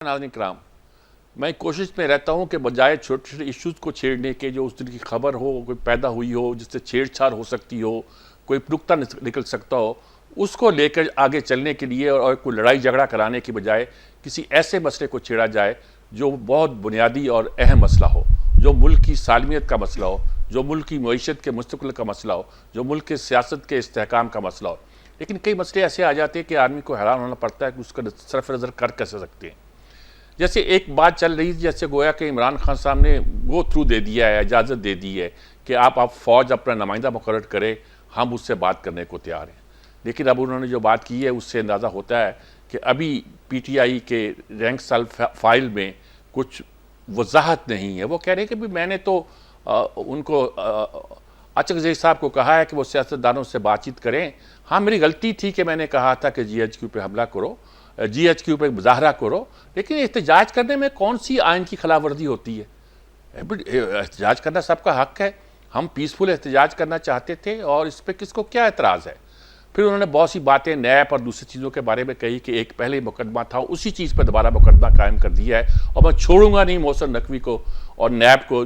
नाज़रीन कराम, मैं कोशिश में रहता हूँ कि बजाय छोटे छोटे इश्यूज़ को छेड़ने के, जो उस दिन की खबर हो, कोई पैदा हुई हो जिससे छेड़छाड़ हो सकती हो, कोई नुक्ता निकल सकता हो, उसको लेकर आगे चलने के लिए और कोई लड़ाई झगड़ा कराने की बजाय किसी ऐसे मसले को छेड़ा जाए जो बहुत बुनियादी और अहम मसला हो, जो मुल्क की सालमियत का मसला हो, जो मुल्क की मईशत के मुस्तक़बिल का मसला हो, जो मुल्क के सियासत के इस्तेहकाम का मसला हो। लेकिन कई मसले ऐसे आ जाते हैं कि आदमी को हैरान होना पड़ता है कि उसका सरफ नज़र कर कैसे सकते हैं। जैसे एक बात चल रही थी, जैसे गोया कि इमरान खान साहब ने गो थ्रू दे दिया है, इजाज़त दे दी है कि आप फ़ौज अपना नुमाइंदा मुकर्रर करें, हम उससे बात करने को तैयार हैं। लेकिन अब उन्होंने जो बात की है उससे अंदाज़ा होता है कि अभी PTI के रैंक साल फाइल में कुछ वजाहत नहीं है। वो कह रहे हैं कि भी मैंने तो उनको अचकज़ई साहब को कहा है कि वो सियासतदानों से बातचीत करें। हाँ, मेरी गलती थी कि मैंने कहा था कि GHQ पे हमला करो, GHQ पे मुजाहरा करो, लेकिन एहतजाज करने में कौन सी आइन की खिलाफ वर्जी होती है? एहतजाज करना सबका हक है। हम पीसफुल एहतजाज करना चाहते थे और इस पर किसको क्या एतराज़ है? फिर उन्होंने बहुत सी बातें नैब और दूसरी चीज़ों के बारे में कही कि एक पहले मुकदमा था, उसी चीज़ पर दोबारा मुकदमा कायम कर दिया है और मैं छोड़ूंगा नहीं मोहसिन नकवी को और नैब को,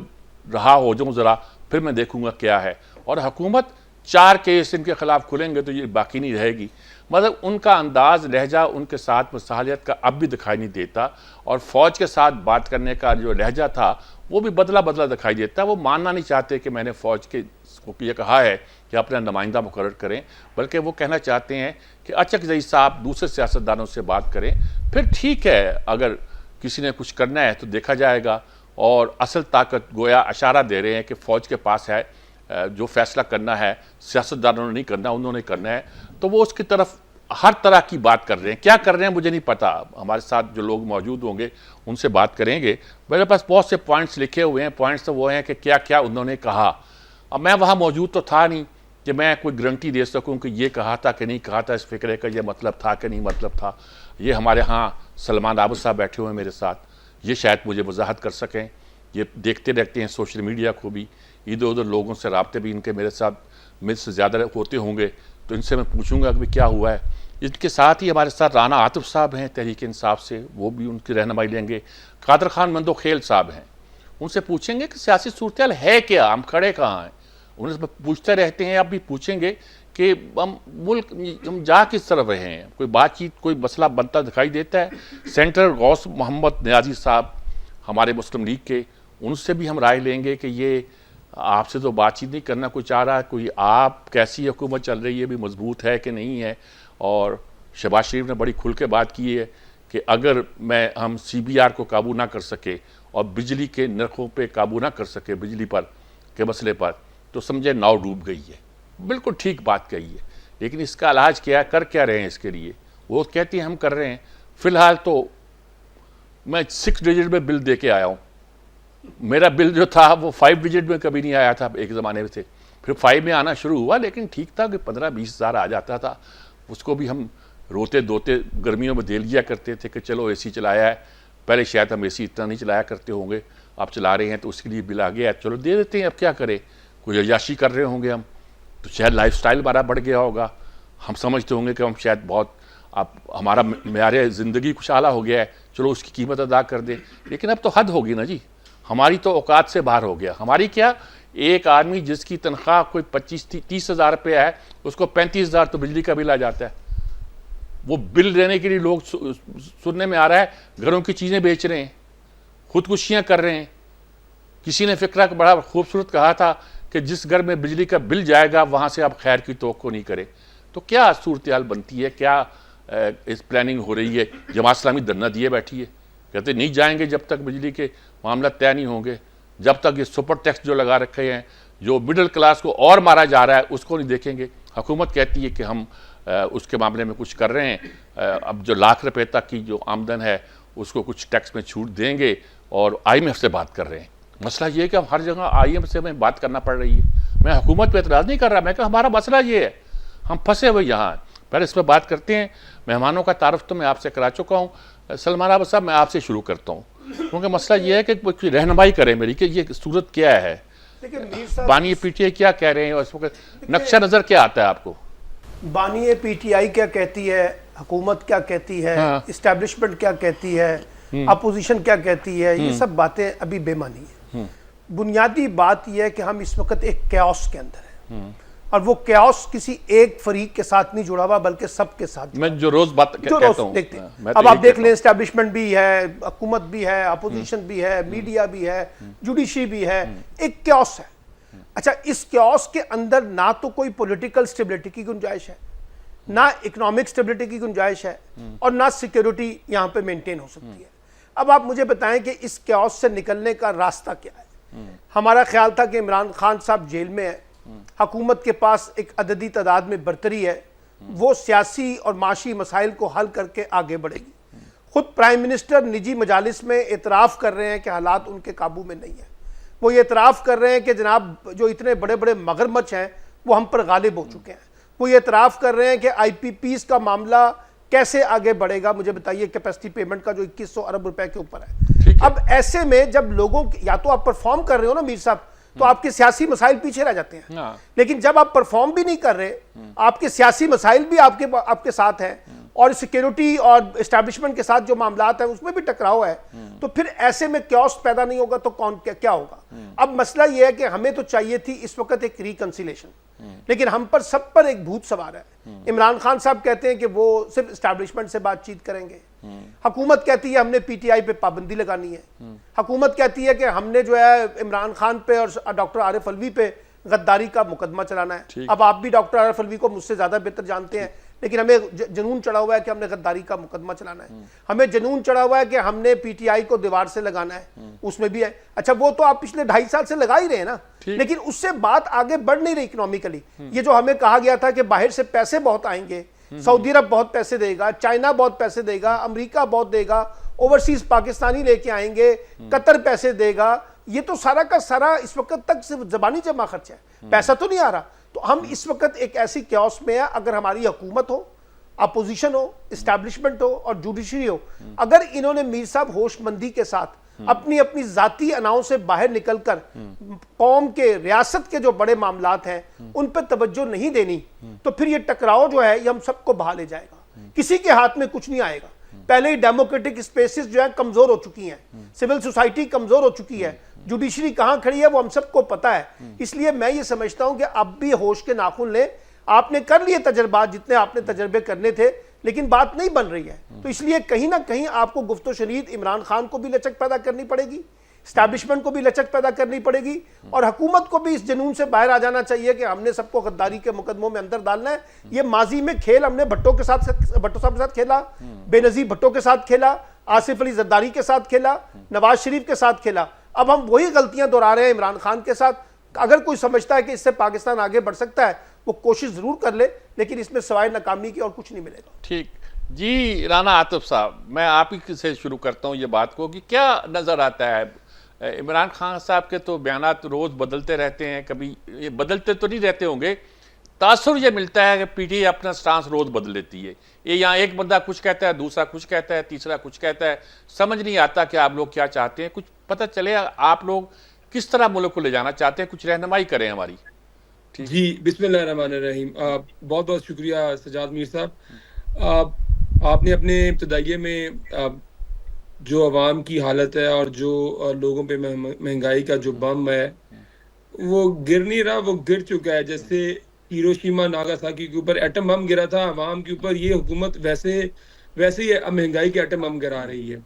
रहा हो जाऊँ ज़रा, फिर मैं देखूंगा क्या है। और हुकूमत 4 केस इनके खिलाफ खुलेंगे तो ये बाकी नहीं रहेगी। मतलब उनका अंदाज़ लहजा उनके साथ मसालियत का अब भी दिखाई नहीं देता और फ़ौज के साथ बात करने का जो लहजा था वो भी बदला बदला दिखाई देता। वो मानना नहीं चाहते कि मैंने फ़ौज के को ये कहा है कि अपना नुमाइंदा मुकर्रर करें, बल्कि वो कहना चाहते हैं कि अचकज़ई साहब दूसरे सियासतदानों से बात करें, फिर ठीक है, अगर किसी ने कुछ करना है तो देखा जाएगा। और असल ताकत गोया इशारा दे रहे हैं कि फ़ौज के पास है, जो फैसला करना है सियासतदानों ने नहीं करना, उन्होंने करना है, तो वो उसकी तरफ हर तरह की बात कर रहे हैं। क्या कर रहे हैं मुझे नहीं पता, हमारे साथ जो लोग मौजूद होंगे उनसे बात करेंगे। मेरे पास बहुत से पॉइंट्स लिखे हुए हैं। पॉइंट्स तो वो हैं कि क्या क्या उन्होंने कहा। अब मैं वहाँ मौजूद तो था नहीं कि मैं कोई गारंटी दे सकूँ कि ये कहा था कि नहीं कहा था, इस फिक्रे का ये मतलब था कि नहीं मतलब था। ये हमारे यहाँ सलमान आबद साहब बैठे हुए हैं मेरे साथ, ये शायद मुझे वजाहत कर सकें। ये देखते रहते हैं सोशल मीडिया को भी, इधर उधर लोगों से राब्ते भी इनके मेरे साथ मुझसे ज़्यादा होते होंगे, तो इनसे मैं पूछूंगा कि क्या हुआ है। इनके साथ ही हमारे साथ राना आतिफ साहब हैं तहरीक इंसाफ से, वो भी उनकी रहनुमाई लेंगे। कादर खान मंदो खेल साहब हैं, उनसे पूछेंगे कि सियासी सूरत है क्या, हम खड़े कहाँ हैं। उन्हें पूछते रहते हैं, अब भी पूछेंगे कि हम मुल्क हम जा किस तरफ रहे हैं। कोई बातचीत, कोई मसला बनता दिखाई देता है। सेंटर गौस मोहम्मद नियाजी साहब हमारे मुस्लिम लीग के, उनसे भी हम राय लेंगे कि ये आपसे तो बातचीत नहीं करना कोई चाह रहा है, कोई आप कैसी हुकूमत चल रही है भी मजबूत है कि नहीं है। और शहबाज शरीफ ने बड़ी खुल के बात की है कि अगर हम CBR को काबू ना कर सके और बिजली के नरखों पे काबू ना कर सके, बिजली पर के मसले पर, तो समझे नाव डूब गई है। बिल्कुल ठीक बात कही है, लेकिन इसका इलाज क्या है, कर क्या रहे हैं इसके लिए? वो कहती हैं हम कर रहे हैं। फ़िलहाल तो मैं 6 डिजिट में बिल दे के आया हूँ। मेरा बिल जो था वो 5 डिजिट में कभी नहीं आया था एक ज़माने में से, फिर 5 में आना शुरू हुआ, लेकिन ठीक था कि 15-20 हज़ार आ जाता था। उसको भी हम रोते धोते गर्मियों में दे लिया करते थे कि चलो AC चलाया है। पहले शायद हम AC इतना नहीं चलाया करते होंगे, आप चला रहे हैं तो उसके लिए बिल आ गया है, चलो दे देते हैं, अब क्या करें। कोई अय्याशी कर रहे होंगे हम, तो शायद लाइफस्टाइल हमारा बढ़ गया होगा। हम समझते होंगे कि हम शायद बहुत, अब हमारा मेयार ज़िंदगी कुछ आला हो गया है, चलो उसकी कीमत अदा कर दें। लेकिन अब तो हद होगी ना जी, हमारी तो औकात से बाहर हो गया। हमारी क्या, एक आदमी जिसकी तनख्वाह कोई 25-30 हज़ार रुपये है, उसको 35 हज़ार तो बिजली का बिल आ जाता है। वो बिल देने के लिए लोग सुनने में आ रहा है घरों की चीज़ें बेच रहे हैं, खुदकुशियाँ कर रहे हैं। किसी ने फिक्रा बड़ा खूबसूरत कहा था कि जिस घर में बिजली का बिल जाएगा वहाँ से आप खैर की तवक्को नहीं करें। तो क्या सूरत हाल बनती है, क्या इस प्लानिंग हो रही है? जमात इस्लामी धरना दिए बैठी है, कहते नहीं जाएंगे जब तक बिजली के मामला तय नहीं होंगे, जब तक ये सुपर टैक्स जो लगा रखे हैं, जो मिडिल क्लास को और मारा जा रहा है, उसको नहीं देखेंगे। हुकूमत कहती है कि हम उसके मामले में कुछ कर रहे हैं। अब जो लाख रुपए तक की जो आमदन है उसको कुछ टैक्स में छूट देंगे और IMF से बात कर रहे हैं। मसला ये है कि हम हर जगह IMF से हमें बात करना पड़ रही है। मैं हुकूमत पे एतराज़ नहीं कर रहा, मैं कहा हमारा मसला ये है, हम फंसे हुए यहाँ हैं। पहले इस पर बात करते हैं। मेहमानों का तारुफ तो मैं आपसे करा चुका हूँ। सलमान आबद साहब, मैं आपसे शुरू करता हूँ, क्योंकि मसला ये है कि रहनुमाई करें मेरी कि ये सूरत क्या है, बानी PTI क्या कह रहे हैं और इस वक्त नक्शा नज़र क्या आता है आपको? बानी PTI क्या कहती है, हुकूमत क्या कहती है, इस्टेब्लिशमेंट क्या कहती है, अपोजिशन क्या कहती है, ये सब बातें अभी बेमानी है। बुनियादी बात यह है कि हम इस वक्त एक कैओस के अंदर हैं, और वो कैओस किसी एक फरीक के साथ नहीं जुड़ा हुआ, बल्कि सबके साथ। मैं जो रोज बात कहता हूं, देखते हैं, अब आप देख लें, एस्टैब्लिशमेंट भी है, हुकूमत भी है, अपोजिशन भी है, मीडिया भी है, जुडिशरी भी है, एक कैओस है। अच्छा, इस कैओस के अंदर ना तो कोई पॉलिटिकल स्टेबिलिटी की गुंजाइश है, ना इकोनॉमिक स्टेबिलिटी की गुंजाइश है, और ना सिक्योरिटी यहां पे मेंटेन हो सकती है। अब आप मुझे बताएं कि इस कैओस से निकलने का रास्ता क्या है। हमारा ख्याल था कि इमरान खान साहब जेल में है, हुकूमत के पास एक अददी तादाद में बरतरी है, वो सियासी और माशी मसाइल को हल करके आगे बढ़ेगी। खुद प्राइम मिनिस्टर निजी मजालिस में एतराफ़ कर रहे हैं कि हालात उनके काबू में नहीं है। वो ये एतराफ़ कर रहे हैं कि जनाब जो इतने बड़े बड़े मगरमच्छ हैं वो हम पर गालिब हो चुके हैं। वो ये एतराफ़ कर रहे हैं कि IPPs का मामला कैसे आगे बढ़ेगा। मुझे बताइए, कैपेसिटी पेमेंट का जो 2100 अरब रुपए के ऊपर है। अब ऐसे में जब लोगों, या तो आप परफॉर्म कर रहे हो ना मीर साहब, तो आपके सियासी मसाइल पीछे रह जाते हैं, लेकिन जब आप परफॉर्म भी नहीं कर रहे, आपके सियासी मसाइल भी आपके साथ हैं, और सिक्योरिटी और एस्टैब्लिशमेंट के साथ जो मामलात है उसमें भी टकराव है, तो फिर ऐसे में क्योस पैदा नहीं होगा तो कौन क्या होगा। अब मसला यह है कि हमें तो चाहिए थी इस वक्त एक रिकंसिलेशन, लेकिन हम पर सब पर एक भूत सवार है। इमरान खान साहब कहते हैं कि वो सिर्फ एस्टैब्लिशमेंट से बातचीत करेंगे, हुकूमत कहती है हमने PTI पे पाबंदी लगानी है, हुकूमत कहती है कि हमने जो है इमरान खान पे और डॉक्टर आरिफ अलवी पे गद्दारी का मुकदमा चलाना है। अब आप भी डॉक्टर आरिफ अलवी को मुझसे ज्यादा बेहतर जानते हैं, लेकिन हमें जनून चढ़ा हुआ है कि हमने गद्दारी का मुकदमा चलाना है, हमें जनून चढ़ा हुआ है कि हमने PTI को दीवार से लगाना है, उसमें भी है। अच्छा, वो तो आप पिछले 2.5 साल से लगा ही रहे हैं ना, लेकिन उससे बात आगे बढ़ नहीं रही इकोनॉमिकली। ये जो हमें कहा गया था कि बाहर से पैसे बहुत आएंगे, सऊदी अरब बहुत पैसे देगा, चाइना बहुत पैसे देगा, अमेरिका बहुत देगा, ओवरसीज पाकिस्तानी लेके आएंगे, कतर पैसे देगा, ये तो सारा का सारा इस वक्त तक सिर्फ जबानी जमा खर्च है, पैसा तो नहीं आ रहा। तो हम इस वक्त एक ऐसी क्यास में है, अगर हमारी हुकूमत हो, अपोजिशन हो, एस्टैब्लिशमेंट हो और जुडिशरी हो, अगर इन्होंने मीर साहब होशमंदी के साथ अपनी अपनी जाती अनाओं से बाहर निकलकर कौम के, रियासत के जो बड़े मामलात हैं उन पर तवज्जो नहीं देनी, तो फिर ये टकराव जो है ये हम सबको बहा ले जाएगा, किसी के हाथ में कुछ नहीं आएगा। पहले ही डेमोक्रेटिक स्पेसेस जो है कमजोर हो चुकी हैं, सिविल सोसाइटी कमजोर हो चुकी है, जुडिशरी कहां खड़ी है वो हम सबको पता है। इसलिए मैं ये समझता हूं कि अब भी होश के नाखून लें। आपने कर लिए तजर्बात जितने आपने तजर्बे करने थे, लेकिन बात नहीं बन रही है, तो इसलिए कहीं ना कहीं आपको गुफ्तो शरीद इमरान खान को भी लचक पैदा करनी पड़ेगी, एस्टैब्लिशमेंट को भी लचक पैदा करनी पड़ेगी, और हुकूमत को भी इस जुनून से बाहर आ जाना चाहिए कि हमने सबको गद्दारी के मुकदमों में अंदर डालना है। ये माजी में खेल हमने भट्टो साहब के साथ खेला, बेनजीर भट्टो के साथ खेला, आसिफ अली जरदारी के साथ खेला, नवाज शरीफ के साथ खेला। अब हम वही गलतियां दोहरा रहे हैं इमरान खान के साथ। अगर कोई समझता है कि इससे पाकिस्तान आगे बढ़ सकता है, वो कोशिश जरूर कर ले, लेकिन इसमें सवाए नाकामी की और कुछ नहीं मिलेगा। ठीक जी, राना आतिफ साहब, मैं आप ही से शुरू करता हूं ये बात को कि क्या नजर आता है। इमरान खान साहब के तो बयानात रोज बदलते रहते हैं, कभी ये बदलते तो नहीं रहते होंगे, तासुर ये मिलता है कि PTI अपना स्टांस रोज बदल लेती है। ये यहाँ एक बंदा कुछ कहता है, दूसरा कुछ कहता है, तीसरा कुछ कहता है, समझ नहीं आता कि आप लोग क्या चाहते हैं। कुछ पता चले आप लोग किस तरह मुल्क को ले जाना चाहते हैं, कुछ रहनुमाई करें हमारी। जी, बिस्मिल्लाहिर्रहमानिर्रहीम। बहुत बहुत शुक्रिया सजाद मीर साहब। आपने अपने इब्तदाइये में जो अवाम की हालत है और जो लोगों पे महंगाई का जो बम है वो गिर नहीं रहा, वो गिर चुका है। जैसे हिरोशिमा नागासाकी के ऊपर एटम बम गिरा था अवाम के ऊपर, ये हुकूमत वैसे ही महंगाई के एटम बम गिरा रही है।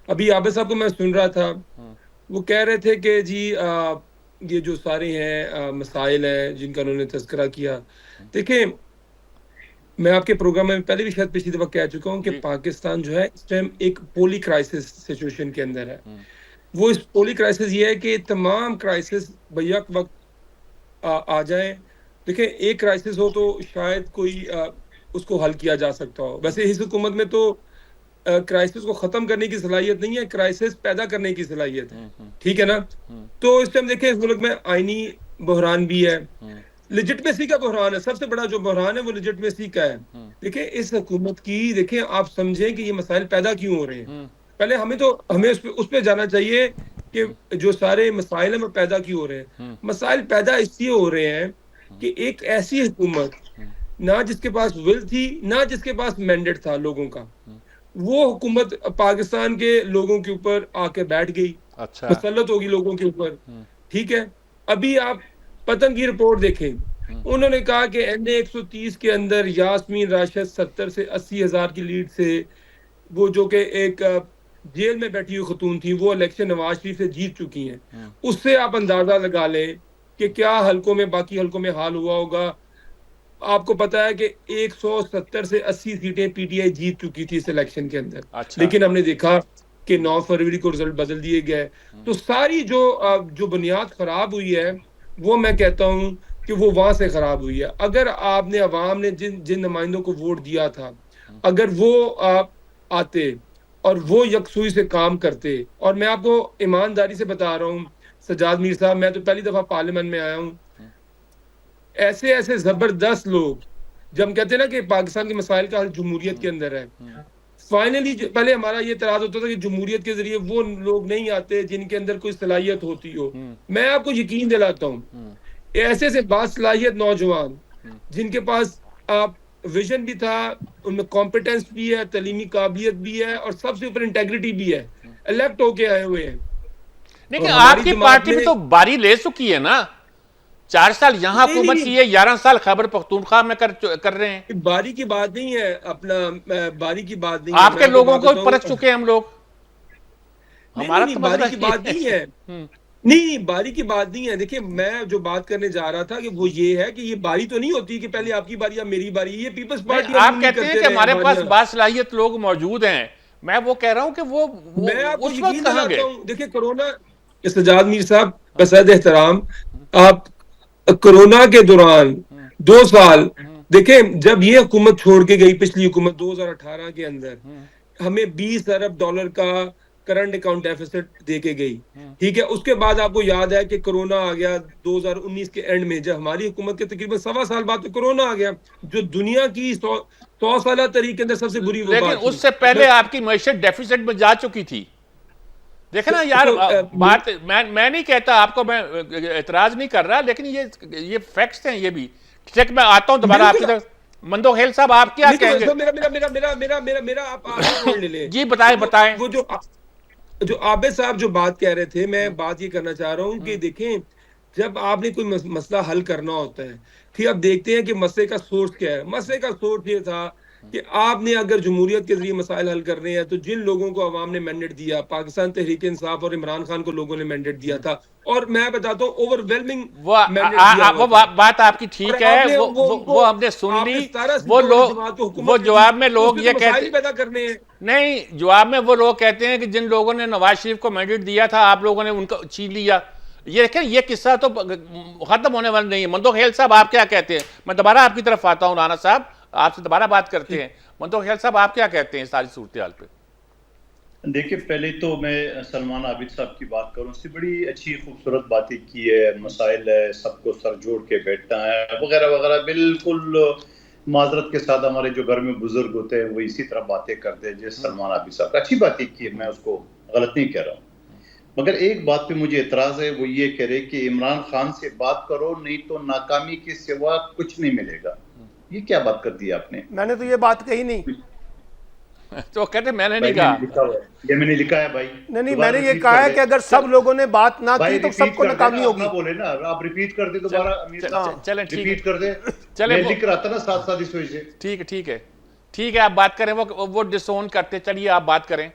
अभी आबिद साहब को मैं सुन रहा था, वो कह रहे थे कि जी ये जो सारे हैं मसाइल हैं जिनका उन्होंने तज़किरा किया। देखिए, मैं आपके प्रोग्राम में पहले भी शायद पिछली दफा कह चुका हूँ कि पाकिस्तान जो है इस टाइम एक पोली क्राइसिस सिचुएशन के अंदर है। वो इस पोली क्राइसिस ये है कि तमाम क्राइसिस बैक वक्त आ जाए। देखिए, एक क्राइसिस हो तो शायद कोई उसको हल किया जा सकता हो। वैसे इस हुकूमत में तो क्राइसिस को खत्म करने की सलाहियत नहीं है, क्राइसिस पैदा करने की सलाहियत है। ठीक है ना? तो इस टाइम देखिए, इस मुल्क में आईनी बहरान भी है, लेजिटमेसी का बहरान है। सबसे बड़ा जो बहरान है वो लेजिटमेसी का है। देखिए, इस हुकूमत की, देखिए आप समझें कि ये मसाइल पैदा क्यों हो रहे हैं। पहले हमें उस पर जाना चाहिए कि जो सारे मसाइल हैं वो पैदा क्यों हो रहे हैं। मसाइल पैदा इसलिए हो रहे हैं कि एक ऐसी हुकूमत, ना जिसके पास विल थी, ना जिसके पास मैंडेट था लोगों का, वो हुकूमत पाकिस्तान के लोगों के ऊपर आके बैठ गई, अच्छा। मुसल्लत होगी लोगों के ऊपर। ठीक है, अभी आप पतन की रिपोर्ट देखें, उन्होंने कहा कि NA 130 के अंदर यास्मीन राशिद 70 से 80 हजार की लीड से, वो जो कि एक जेल में बैठी हुई खतून थी, वो इलेक्शन नवाज शरीफ से जीत चुकी हैं। उससे आप अंदाजा लगा लें कि क्या हलकों में, बाकी हलकों में हाल हुआ होगा। आपको पता है कि 170 से 80 सीटें पीटीआई जीत चुकी थी इस इलेक्शन के अंदर। अच्छा। लेकिन हमने देखा कि 9 फरवरी को रिजल्ट बदल दिए गए। तो सारी जो बुनियाद खराब हुई है, वो मैं कहता हूं कि वो वहां से खराब हुई है। अगर आपने, अवाम ने जिन जिन नुमाइंदों को वोट दिया था, अगर वो आते और वो यकसुई से काम करते, और मैं आपको ईमानदारी से बता रहा हूँ सजाद मीर साहब, मैं तो पहली दफा पार्लियामेंट में आया हूँ, ऐसे ऐसे जबरदस्त लोग, जब हम कहते हैं ना कि पाकिस्तान के मसाइल का हल जमहूरियत के अंदर है, फाइनली पहले हमारा ये तराज होता था कि जमहूरियत के जरिए वो लोग नहीं आते जिनके अंदर कोई सलाहियत होती हो। मैं आपको यकीन दिलाता हूँ, ऐसे ऐसे बासलाहियत नौजवान जिनके पास विजन भी था, उनमें कॉम्पिटेंस भी है, तालीमी काबिलियत भी है, और सबसे ऊपर इंटेग्रिटी भी है, इलेक्ट होके आए हुए हैं। लेकिन और हमारी आपकी जमात पार्टी भी में तो बारी ले चुकी है ना, 4 साल यहां नहीं हुकूमत नहीं की है, 11 साल खैबर पख्तूनख्वा में कर रहे हैं। नहीं, बारी की बात नहीं है, अपना बारी की बात नहीं है। मैं आपके आपको लोगों बात को बताऊं, परख चुके हैं हम लोग, नहीं नहीं हमारा नहीं, तो बारी मसला की ये बात नहीं है। है। नहीं नहीं, बारी की बात नहीं है। देखिए, मैं जो बात करने जा रहा था कि वो ये है कि ये बारी तो नहीं होती कि पहले आपकी बारी या मेरी बारी, ये पीपल्स नहीं, पार्टी आप हम नहीं कहते हैं करते कि रहे हमारे पास बारियां। बासलाहियत लोग मौजूद हैं, मैं वो कह रहा हूं कि वो मैं आपको उस वक्त यकीन कहां दिलाता गए। हूं, देखिए कोरोना, सजाद मीर साहब, बसद एहतराम, आप कोरोना के दौरान 2 साल देखें, जब ये हुकूमत छोड़ के गई, पिछली हुकूमत 2018 के अंदर हमें $20 अरब का करंट अकाउंट डेफिसिट दे के गई। ठीक है, उसके बाद आपको याद है कि कोरोना आ गया 2019 के एंड में, जब हमारी हुकूमत के तकरीबन 1.25 साल बाद तो कोरोना आ गया, जो दुनिया की 100 साल तरीके के अंदर सबसे बुरी वबा लेकिन थी। उससे पहले आपकी मैशत डेफिसिट में जा चुकी थी। देखे ना यार, बात मैं नहीं कहता आपको, मैं एतराज नहीं कर रहा, लेकिन ये फैक्ट्स हैं ये भी। ठीक, मैं आता हूं दोबारा आपकी बिल्कुल। तरफ। मंदोखेल साहब, आप क्या नहीं तो कहेंगे? इसमें मेरा मेरा मेरा मेरा मेरा मेरा मेरा आप पॉइंट ले लें। जी बताएं बताएं। वो जो आबिद साहब जो बात कह रहे थे, मैं बात ये करना चाह रहा हूँ कि देखें, जब आपने कोई मसला हल करना होता है, फिर आप देखते हैं कि मसले का सोर्स क्या है। मसले का सोर्स ये था कि आपने अगर जमहूरियत के जरिए मसाइल हल करने हैं, तो जिन लोगों को अवाम ने मैंडेट दिया, पाकिस्तान तहरीक इंसाफ और इमरान खान को लोगों ने मैंडेट दिया था, और मैं बताता हूँ ओवरवेलमिंग मैंडेट दिया हुआ था। बात आपकी और ठीक है, आपने वो हमने सुन आपने ली। 17 वो सीटों वाली लोग, जमात को वो हुकूमत में दी, जवाब में तो लोग उसमें ये तो मसाइल कहते ही पैदा करने हैं। नहीं, जवाब में वो लोग कहते हैं कि जिन लोगों ने नवाज शरीफ को मैंडेट दिया था, आप लोगों ने उनको छीन लिया। ये देखें, ये किस्सा तो खत्म होने वाला नहीं है। मंदोखेल साहब, आप क्या कहते हैं? मैं दोबारा आपकी तरफ आता हूं, राना साहब, आपसे दोबारा बात करते हैं। मंदोखेल साहब, आप क्या कहते हैं सारी सूरत हाल पे? देखिए, पहले तो मैं सलमान आबिद साहब की बात करूं, उससे बड़ी अच्छी खूबसूरत बातें की है, मसाइल है, सबको सर जोड़ के बैठना है वगैरह वगैरह। बिल्कुल माजरत के साथ, हमारे जो घर में बुजुर्ग होते हैं वो इसी तरह बातें करते हैं जैसे सलमान आबिद साहब अच्छी बातें की है, मैं उसको गलत नहीं कह रहा हूँ। मगर एक बात पे मुझे एतराज है, वो ये कह रहे कि इमरान खान से बात करो, नहीं तो नाकामी के सिवा कुछ नहीं मिलेगा। ये क्या बात कर दी आपने? मैंने तो ये बात कही नहीं। तो कहते मैंने भाई नहीं कहा। मैंने लिखा हुआ है, ये मैंने लिखा है भाई। नहीं, दोबारा मैंने ये रिपीट कहा कर है दे। कि अगर सब लोगों ने बात ना भाई की तो रिपीट सबको कर दे, नाकामी आप होगी। ना बोले ना, आप रिपीट कर दे दोबारा। अमीर साहब चलें, ठीक रिपीट है। कर दे। चलें, मैं वो- लिख रहा था ना साथ साथ इस वजह से। ठीक है, ठीक है, ठीक है, आप बात करें। वो डिसोन करते, चलिए आप बात करें।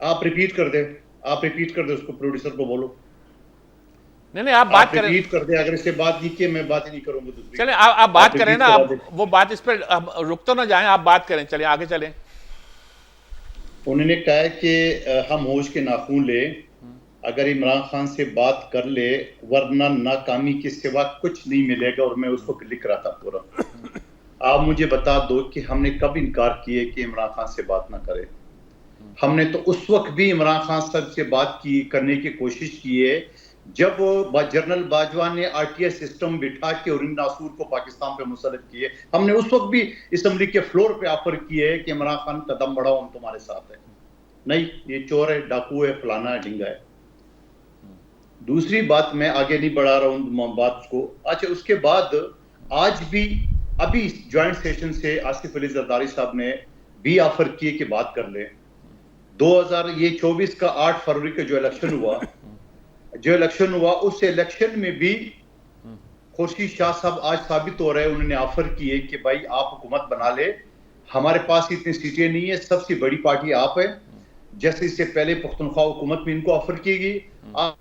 आप रिपीट कर दे, आप रिपीट कर दे, उसको प्रोड्यूसर को बोलो नहीं, आप बात आप करें। रिपीट कर दे। अगर इससे बात नहीं की, मैं बात ही नहीं करूंगा दूसरी। चलें, आप बात करें रिपीट ना, करा आप दे। वो बात इस पर रुक तो ना जाएं, आप बात करें, चलें आगे चलें। उन्होंने कहा है कि हम होश के नाखून ले, अगर इमरान खान से बात कर ले, वरना नाकामी के सिवा कुछ नहीं मिलेगा। और मैं उसको लिख रहा था पूरा। आप मुझे बता दो कि हमने कब इनकार किए कि इमरान खान से बात ना करे? हमने तो उस वक्त भी इमरान खान साहब से बात की, करने की कोशिश की है, जब जनरल बाजवा ने आरटीआई सिस्टम बिठा के और नासूर को पाकिस्तान पे मुसल्लत किए। हमने उस वक्त भी असेंबली के फ्लोर पे ऑफर किए कि इमरान खान कदम बढ़ाओ, हम तुम्हारे साथ हैं। नहीं, ये चोर है, डाकू है, फलाना है, ढिंगा है। दूसरी बात, मैं आगे नहीं बढ़ा रहा हूं बात को। अच्छा, उसके बाद आज भी, अभी ज्वाइंट सेशन से आसिफ अली जरदारी साहब ने भी ऑफर किए कि बात कर ले। 2024 का 8 फरवरी का जो इलेक्शन हुआ उस इलेक्शन में भी खुर्शीद शाह साहब आज साबित हो रहे हैं, उन्होंने ऑफर किए कि भाई आप हुकूमत बना ले, हमारे पास इतनी सीटें नहीं है, सबसे बड़ी पार्टी आप है। जैसे इससे पहले पख्तूनख्वा हुकूमत में इनको ऑफर की गई, आप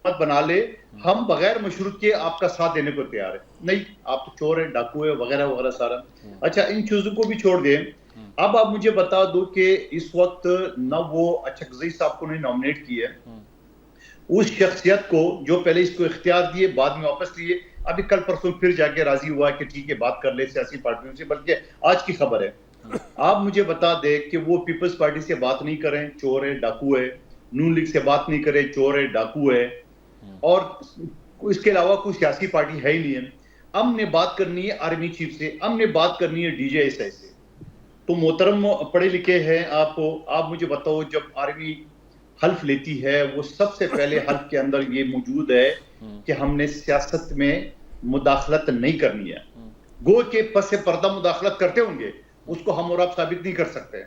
हुकूमत बना ले, हम बगैर मशरूत के आपका साथ देने को तैयार है। नहीं, आप तो चोर है, डाकू है, वगैरह वगैरह सारा। अच्छा, इन चीजों को भी छोड़ दें। अब आप मुझे बता दो कि इस वक्त न वो अचकज़ई साहब को नॉमिनेट किया है, उस शख्सियत को जो पहले इसको इख्तियार दिए बाद में वापस लिए, अभी कल परसों फिर जाके राजी हुआ कि ठीक है बात कर ले सियासी पार्टियों से, बल्कि आज की खबर है। आप मुझे बता दे कि वो पीपल्स पार्टी से बात नहीं करें, चोर है, डाकू है, नून लीग से बात नहीं करें, चोर है, डाकू है, और इसके अलावा कोई सियासी पार्टी है ही नहीं है। हमने बात करनी है आर्मी चीफ से, हमने बात करनी है DJSI से। तो मोहतरम पढ़े लिखे हैं आप मुझे बताओ, जब आर्मी हल्फ लेती है वो सबसे पहले हल्फ के अंदर ये मौजूद है कि हमने सियासत में मुदाखलत नहीं करनी है। गो के पस से पर्दा मुदाखलत करते होंगे, उसको हम और आप साबित नहीं कर सकते।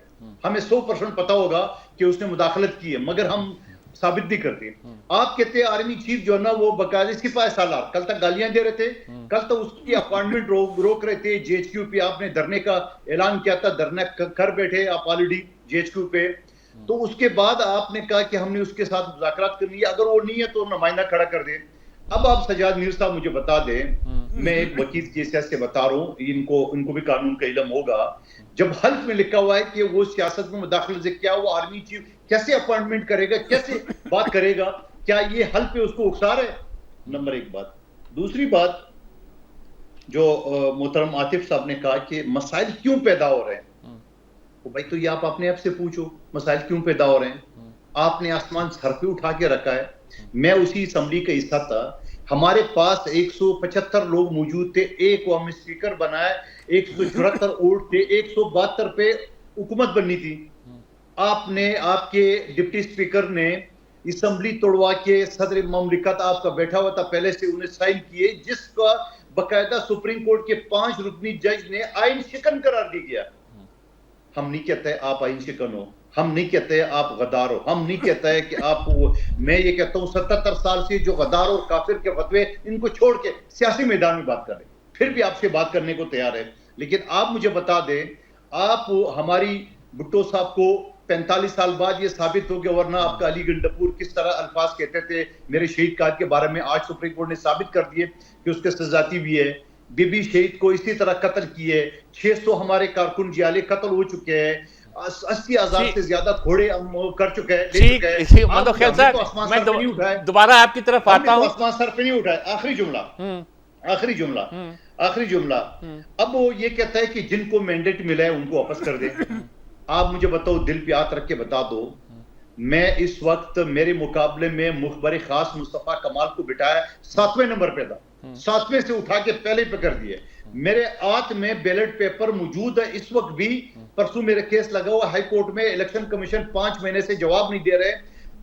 हमें 100% पता होगा कि उसने मुदाखलत की है, मगर हम साबित नहीं करते। आप कहते हैं आर्मी चीफ जो है ना वो बकायदे सिपाही सालार, कल तक गालियां दे रहे थे, कल तक उसकी अपॉइंटमेंट रोक रहे थे। GHQ पे आपने धरने का ऐलान किया था, धरना कर बैठे आप ऑलरेडी GHQ पे। तो उसके बाद आपने कहा कि हमने उसके साथ मुज़ाकरात करनी है, अगर वो नहीं है तो नुमाइंदा खड़ा कर दे। अब आप सजाद मीर साहब मुझे बता दें, मैं एक वकील की हैसियत से बता रहा हूँ, इनको भी कानून का इल्म होगा। जब हल्फ में लिखा हुआ है कि वो सियासत में मुदाखलत से क्या वो आर्मी चीफ कैसे अपॉइंटमेंट करेगा, कैसे बात करेगा, क्या ये हल्फ पे उसको उकसार है? नंबर एक बात। दूसरी बात, जो मोहतरम आतिफ साहब ने कहा कि मसाइल क्यों पैदा हो रहे हैं, तो भाई तो ये आप अपने आप से पूछो, मसाइल क्यों पैदा हो रहे हैं? आपने आसमान सर पे उठा के रखा है। मैं उसी असम्बली का हिस्सा था, हमारे पास 175 लोग मौजूद थे, एक को हम स्पीकर बनाए, 174 वोट थे, 172 पे हुकूमत बननी थी। आपने, आपके डिप्टी स्पीकर ने असम्बली तोड़वा के सदर ममलिकत आपका बैठा हुआ था, पहले से उन्हें साइन किए, जिसका बकायदा सुप्रीम कोर्ट के 5 रुकनी जज ने आइन शिकन करार दी गया। हम नहीं कहते आप आइन शिकन हो, हम नहीं कहते आप गद्दार हो, हम नहीं कहते कि आप मैं ये कहता हूँ 77 साल से जो गद्दार और काफिर के फतवे, इनको छोड़ के सियासी मैदान में बात करें, फिर भी आपसे बात करने को तैयार है। लेकिन आप मुझे बता दें, आप हमारी भुट्टो साहब को 45 साल बाद ये साबित हो गया, वरना आपका अली गंडापुर किस तरह अल्फाज कहते थे मेरे शहीद काद के बारे में, आज सुप्रीम कोर्ट ने साबित कर दिए कि उसके सजाती भी है। बीबी शहीद को इसी तरह कत्ल किए, 600 हमारे कारकुन जियाले कत्ल हो चुके हैं, 80,000 से ज्यादा घोड़े हम कर चुके हैं। मैं दोबारा आपकी तरफ आता हूँ। आसमान सर पे नहीं उठाए। आखिरी जुमला अब वो ये कहता है कि जिनको मैंडेट मिला है उनको वापस कर दे। आप मुझे बताओ, दिल पे हाथ रख के बता दो, मैं इस वक्त मेरे मुकाबले में मुखबर खास मुस्तफा कमाल को बिठाया 7वें नंबर पे था, 7वें से उठा के पहले पे कर दिए। मेरे हाथ में बैलेट पेपर मौजूद है इस वक्त भी, परसों मेरा केस लगा हुआ हाई कोर्ट में, इलेक्शन कमीशन 5 महीने से जवाब नहीं दे रहे,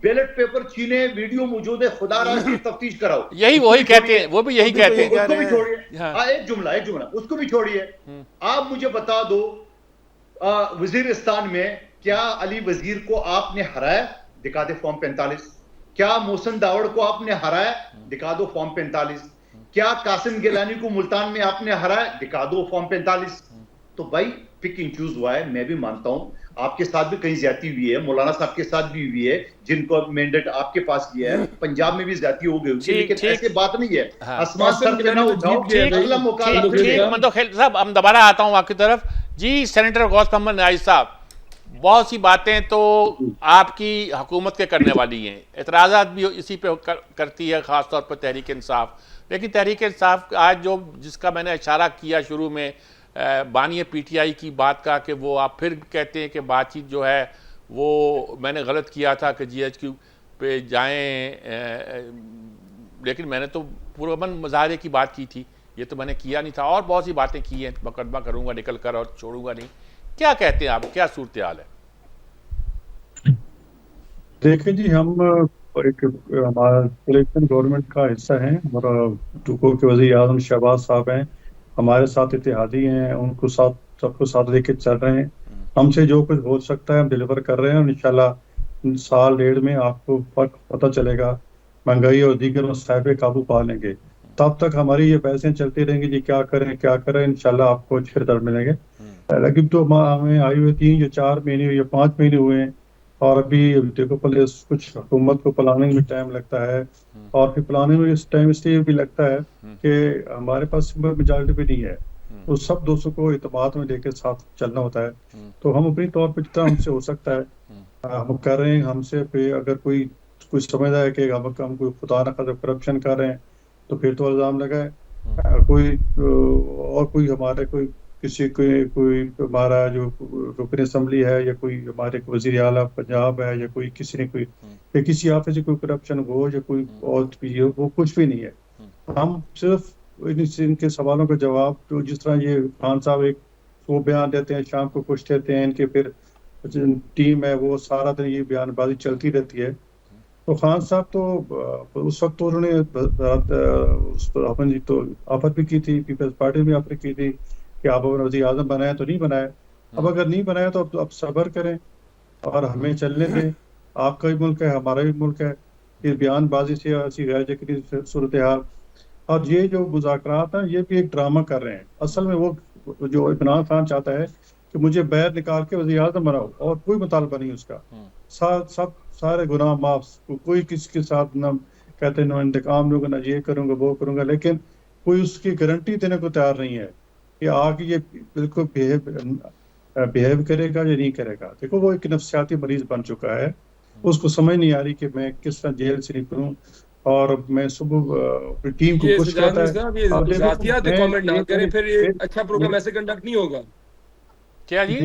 बैलेट पेपर छीने, वीडियो मौजूद है, खुदा राज की तफ्तीश कराओ। यही वही कहते हैं, वो भी यही कहते हैं। उसको भी छोड़िए, एक जुमला उसको भी छोड़िए। आप मुझे बता दो, वजीरिस्तान में क्या अली वजीर को आपने हराया? दिखा दे फॉर्म 45। क्या मोहसिन दावड़ को आपने हराया? दिखा दो फॉर्म 45। क्या कासिम गिलानी को मुल्तान में आपने हराया? दिखा दो फॉर्म 45। तो भाई पिक एंड चूज हुआ है, मैं भी मानता हूं आपके साथ भी कहीं ज्यादती हुई है, मौलाना साहब के साथ भी हुई है, जिनको मैंडेट आपके पास किया है, पंजाब में भी ज्यादती हो गई, लेकिन ऐसी बात नहीं है। आसमान सर पे ना उठाओ, अगला मौका साहब हम दोबारा आता हूं आपकी तरफ। जी, सेनेटर गौस मोहम्मद न्याज़ साहब, बहुत सी बातें तो आपकी हुकूमत के करने वाली हैं, एतराज़ात भी इसी पे करती है, ख़ास तौर पर तहरीक इंसाफ। लेकिन तहरीक इंसाफ आज जो जिसका मैंने इशारा किया शुरू में, बानी PTI की बात का, कि वो आप फिर कहते हैं कि बातचीत जो है वो मैंने गलत किया था कि GHQ पे जाएं, लेकिन मैंने तो पुरअमन मुजाहरे की बात की थी, ये तो मैंने किया नहीं था, और बहुत सी बातें की हैं, मुकदमा करूंगा निकल कर और छोड़ूंगा नहीं। क्या कहते हैं आप, क्या सूरत हाल है? देखिए जी, हम एक हमारा इलेक्शन गवर्नमेंट का हिस्सा है, हमारा टुको के वज़ीर आज़म शहबाज साहब हैं, हमारे साथ इत्तेहादी हैं, उनको सबको साथ लेके चल रहे हैं। हमसे जो कुछ हो सकता है हम डिलीवर कर रहे हैं, और इंशाल्लाह साल डेढ़ में आपको फर्क पता चलेगा, महंगाई और दीगर मसाइल पे काबू पा लेंगे। तब तक हमारी ये बहसें चलती रहेंगी जी क्या करें, इंशाल्लाह आपको अच्छे रिजल्ट मिलेंगे। लेकिन तो हमें आई हुए 3 या 4 महीने या 5 महीने हुए हैं, और अभी देखो पहले कुछ हुकूमत को प्लानिंग में टाइम लगता है, और फिर प्लानिंग में इस टाइम इसलिए भी लगता है कि हमारे पास मेजॉरिटी भी नहीं है, तो सब दोस्तों को इत्मीनान में लेकर साथ चलना होता है। तो हम अपनी तौर पर जितना हमसे हो सकता है हम कर रहे हैं। हमसे पे अगर कोई समझता है कि हम कोई खुदा न खास्ता करप्शन कर रहे हैं तो फिर तो इल्जाम लगाए। कोई और कोई हमारे कोई हमारा जो रुकन असम्बली है, या कोई हमारे वजीर आला पंजाब है, या कोई किसी ने कोई या किसी ऑफिस से कोई करप्शन हो, या कोई और भी हो, वो कुछ भी नहीं है। हम सिर्फ इनके सवालों का जवाब, तो जिस तरह ये खान साहब एक वो बयान देते हैं, शाम को कुछ देते हैं, इनके फिर टीम है वो सारा दिन ये बयानबाजी चलती रहती है। तो खान साहब तो उस वक्त तो उन्होंने अपन जी तो ऑफर भी की थी, पीपल्स पार्टी में ऑफर की थी कि आप अगर वज़ीर आज़म बनाए तो नहीं बनाए। अब अगर नहीं बनाया तो अब सब्र करें और हमें चलने दें। आपका भी मुल्क है, हमारा भी मुल्क है। ये बयानबाजी से ऐसी गैर यकीनी सूरत हाल, और ये जो मुज़ाकरात हैं ये भी एक ड्रामा कर रहे हैं। असल में वो जो इमरान खान चाहता है कि मुझे बैर निकाल के वज़ीर आज़म बनाओ, और कोई मुतालबा नहीं उसका। सब सारे गुनाह माफ, कोई किसी के साथ न कहते न इंतकाम लूंगा, न ये करूंगा वो करूंगा, लेकिन कोई उसकी गारंटी देने को तैयार नहीं है कि आगे ये बिल्कुल बिहेव करेगा या नहीं करेगा। देखो वो एक नफ्सियाती मरीज बन चुका है, उसको समझ नहीं आ रही कि मैं किस तरह जेल से निकलूं। और मैं सुबह टीम को कुछ कहता है जातियात पे कमेंट ना करें, फिर ये अच्छा प्रोग्राम ऐसे कंडक्ट नहीं होगा। क्या जी?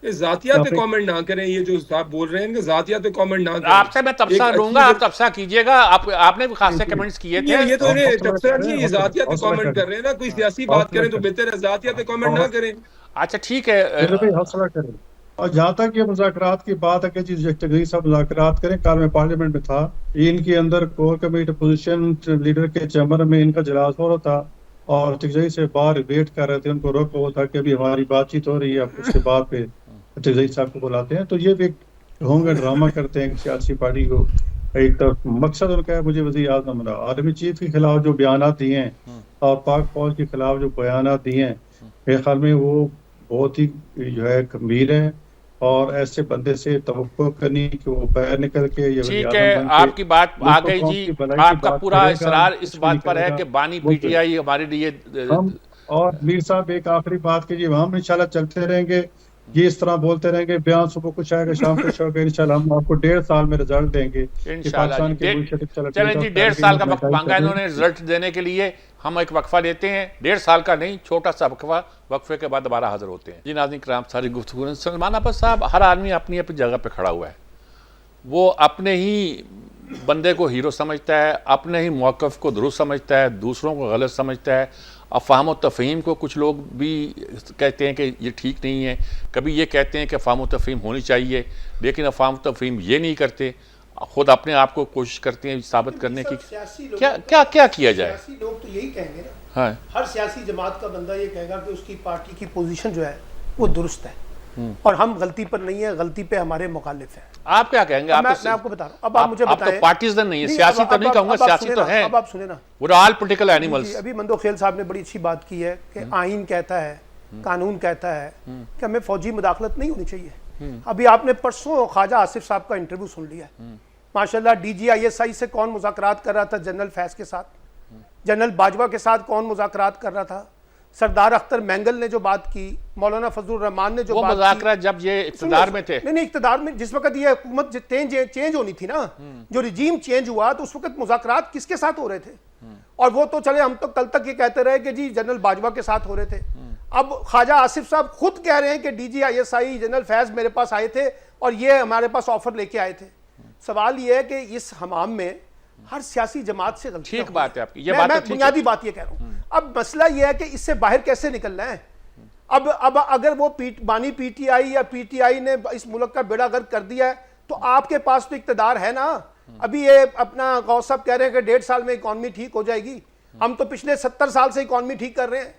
ये जातियात पे कमेंट ना करें, ये जो आप बोल रहे हैं कि जातियात पे कमेंट ना करें। आपसे मैं तबसरा लूंगा, आप तबसरा कीजिएगा। आपने भी खासे कमेंट्स किए थे। ये तो तबसरा नहीं, ये जातियात पे कमेंट कर रहे हैं ना। कोई सियासी बात करें तो बेहतर है जातियात पे कमेंट ना करें। अच्छा ठीक है, हौसला करें। और जहाँ तक ये मुज़ाकरात की बात है कि जी जगदीश साहब मुज़ाकरात करें, कल मैं पार्लियामेंट में था, इनके अंदर कोर कमेटी अपोजिशन लीडर के चैम्बर में इनका इजलास हो रहा था, और जगदीश से बाहर वेट कर रहे थे, उनको रोका हुआ था कि अभी हमारी बातचीत हो रही है, अब उसके बाद पे जगदीश साहब को बुलाते हैं। तो ये भी ढोंग ड्रामा करते हैं सियासी पार्टी को। एक तरफ मकसद उनका है मुझे वज़ीर आज़म बनाओ। आर्मी चीफ के खिलाफ जो बयान दिए हैं और पाक फौज के खिलाफ जो बयान दिए हैं, मेरे ख्याल में वो बहुत ही जो है गंभीर है, और ऐसे बंदे से तवक्को करनी कि वो बाहर निकल के ये ठीक है, आपकी बात आ गई जी। आपका पूरा इसरार इस बात पर है कि बानी पीटीआई हमारे लिए हम। और मीर साहब एक आखिरी बात के जी, हम इंशाल्लाह चलते रहेंगे, ये इस तरह बोलते रहेंगे, बयान सुबह कुछ आएगा शाम कुछ होगा, इंशाल्लाह हम आपको 1.5 साल में रिजल्ट देंगे। इंशाल्लाह। चलें जी, 1.5 साल का वक्त मांगा इन्होंने रिजल्ट देने के लिए। हम एक वक्फा लेते हैं, 1.5 साल का नहीं, छोटा सा वक्फा, वक्फे के बाद दोबारा हाजिर होते हैं। जी नाज़रीन किराम, सारी गुफ्तगू सलमान अब्बास साहब, हर आदमी अपनी अपनी जगह पे खड़ा हुआ है। वो अपने ही बंदे को हीरो समझता है, अपने ही मौक़िफ़ को दुरुस्त समझता है, दूसरों को गलत समझता है। अफ़हाम व तफ़हीम को कुछ लोग भी कहते हैं कि ये ठीक नहीं है, कभी ये कहते हैं कि अफ़हाम व तफ़हीम होनी चाहिए, लेकिन अफ़हाम व तफ़हीम ये नहीं करते, खुद अपने आप को कोशिश करते हैं साबित करने की। क्या किया जाए? सियासी लोग तो यही कहेंगे ना, हाँ, हर सियासी जमात का बंदा ये कहेगा कि उसकी पार्टी की पोजीशन जो है वो दुरुस्त है, और हम गलती पर नहीं है, गलती पे हमारे मुखालिफ हैं। आप क्या कहेंगे? मैं आपको बता रहा हूँ, अब आप मुझे बताएं। आप तो पार्टीजन नहीं है, सियासी तो नहीं कहूँगा, सियासी तो है। अब आप सुने ना, वो ऑल पॉलिटिकल एनिमल्स। अभी मंदो खेल साहब ने बड़ी अच्छी बात की है कि आईन कहता है, कानून कहता है कि हमें फौजी मुदाखलत नहीं होनी चाहिए। अभी आपने परसों ख्वाजा आसिफ साहब का इंटरव्यू सुन लिया, माशाल्लाह। DGISI से कौन मुज़ाकरात कर रहा था? जनरल फैज़ के साथ। जनरल बाजवा के साथ कौन मुज़ाकरात कर रहा था? सरदार अख्तर मैंगल ने जो बात की, मौलाना फजलुर रहमान ने जो बात की, मुज़ाकरा जब ये इक़्तिदार में थे। नहीं, इक़्तिदार में जिस वक्त ये हुकूमत चेंज होनी थी ना, जो रिजीम चेंज हुआ, तो उस वक्त मुज़ाकरात किसके साथ हो रहे थे? और वो तो चले, हम तो कल तक ये कहते रहे कि जी जनरल बाजवा के साथ हो रहे थे। अब ख्वाजा आसिफ साहब खुद कह रहे हैं कि DGISI जनरल फैज़ मेरे पास आए थे और ये हमारे पास ऑफर लेके आए थे। सवाल ये है कि इस हमाम में हर सियासी जमात से गलती। ठीक बात है आपकी, ये मैं बुनियादी बात ये कह रहा हूँ। अब मसला ये है कि इससे बाहर कैसे निकलना है। अब अगर वो बानी PTI या PTI ने इस मुल्क का बेड़ा गर्क कर दिया है, तो आपके पास तो इक़्तिदार है ना। अभी ये अपना गौस साहब कह रहे हैं कि 1.5 साल में इकॉनमी ठीक हो जाएगी। हम तो पिछले 70 साल से इकॉनमी ठीक कर रहे हैं।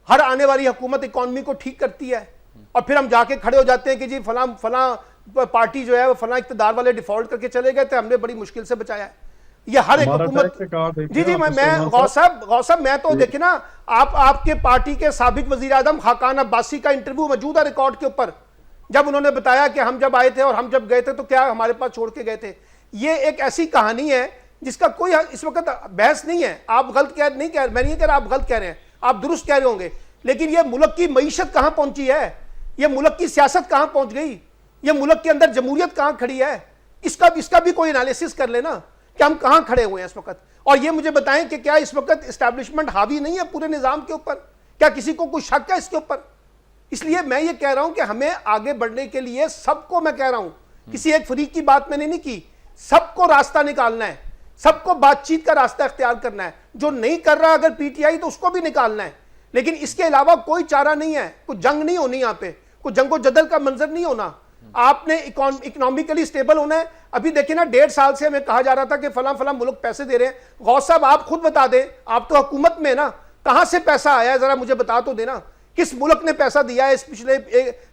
हर आने वाली हुकूमत इकॉनमी को ठीक करती है। और फिर हम जाके खड़े हो जाते हैं कि जी फलां फलां पार्टी जो है वो फलां इक़्तिदार वाले डिफॉल्ट करके चले गए थे, हमने बड़ी मुश्किल से बचाया है। ये हर एक हमारा हुकूमत। टैक्स रिकॉर्ड देखिए जी जी, आप मैं सलमान गौस साहब मैं तो देखे ना, आपके पार्टी के साबिक वजीर आजम खाकान अब्बासी का इंटरव्यू मौजूद है रिकॉर्ड के ऊपर, जब उन्होंने बताया कि हम जब आए थे और हम जब गए थे तो क्या हमारे पास छोड़ के गए थे। ये एक ऐसी कहानी है जिसका कोई इस वक्त बहस नहीं है। आप गलत मैं नहीं कह रहा आप गलत कह रहे हैं, आप दुरुस्त कह रहे होंगे, लेकिन ये मुल्क की मईशत कहां पहुंची है, ये मुल्क की सियासत कहां पहुंच गई, ये मुल्क के अंदर जमहूरियत कहां खड़ी है, इसका भी कोई एनालिसिस कर लेना कि हम कहां खड़े हुए हैं इस वक्त। और ये मुझे बताएं कि क्या इस वक्त एस्टैब्लिशमेंट हावी नहीं है पूरे निजाम के ऊपर, क्या किसी को कोई शक है इसके ऊपर? इसलिए मैं ये कह रहा हूं कि हमें आगे बढ़ने के लिए सबको, मैं कह रहा हूं किसी एक फरीक की बात मैंने नहीं की, सबको रास्ता निकालना है, सबको बातचीत का रास्ता इख्तियार करना है। जो नहीं कर रहा अगर पीटीआई तो उसको भी निकालना है, लेकिन इसके अलावा कोई चारा नहीं है। कोई जंग नहीं होनी यहाँ पे, कोई जंगो जदल का मंजर नहीं होना। आपने इकोनॉमिकली स्टेबल होना है। अभी देखिए ना, 1.5 साल से हमें कहा जा रहा था कि फलां फलां मुल्क पैसे दे रहे हैं। गौस साहब आप खुद बता दें, आप तो हुकूमत में ना, कहां से पैसा आया है जरा मुझे बता तो देना। किस मुल्क ने पैसा दिया है इस पिछले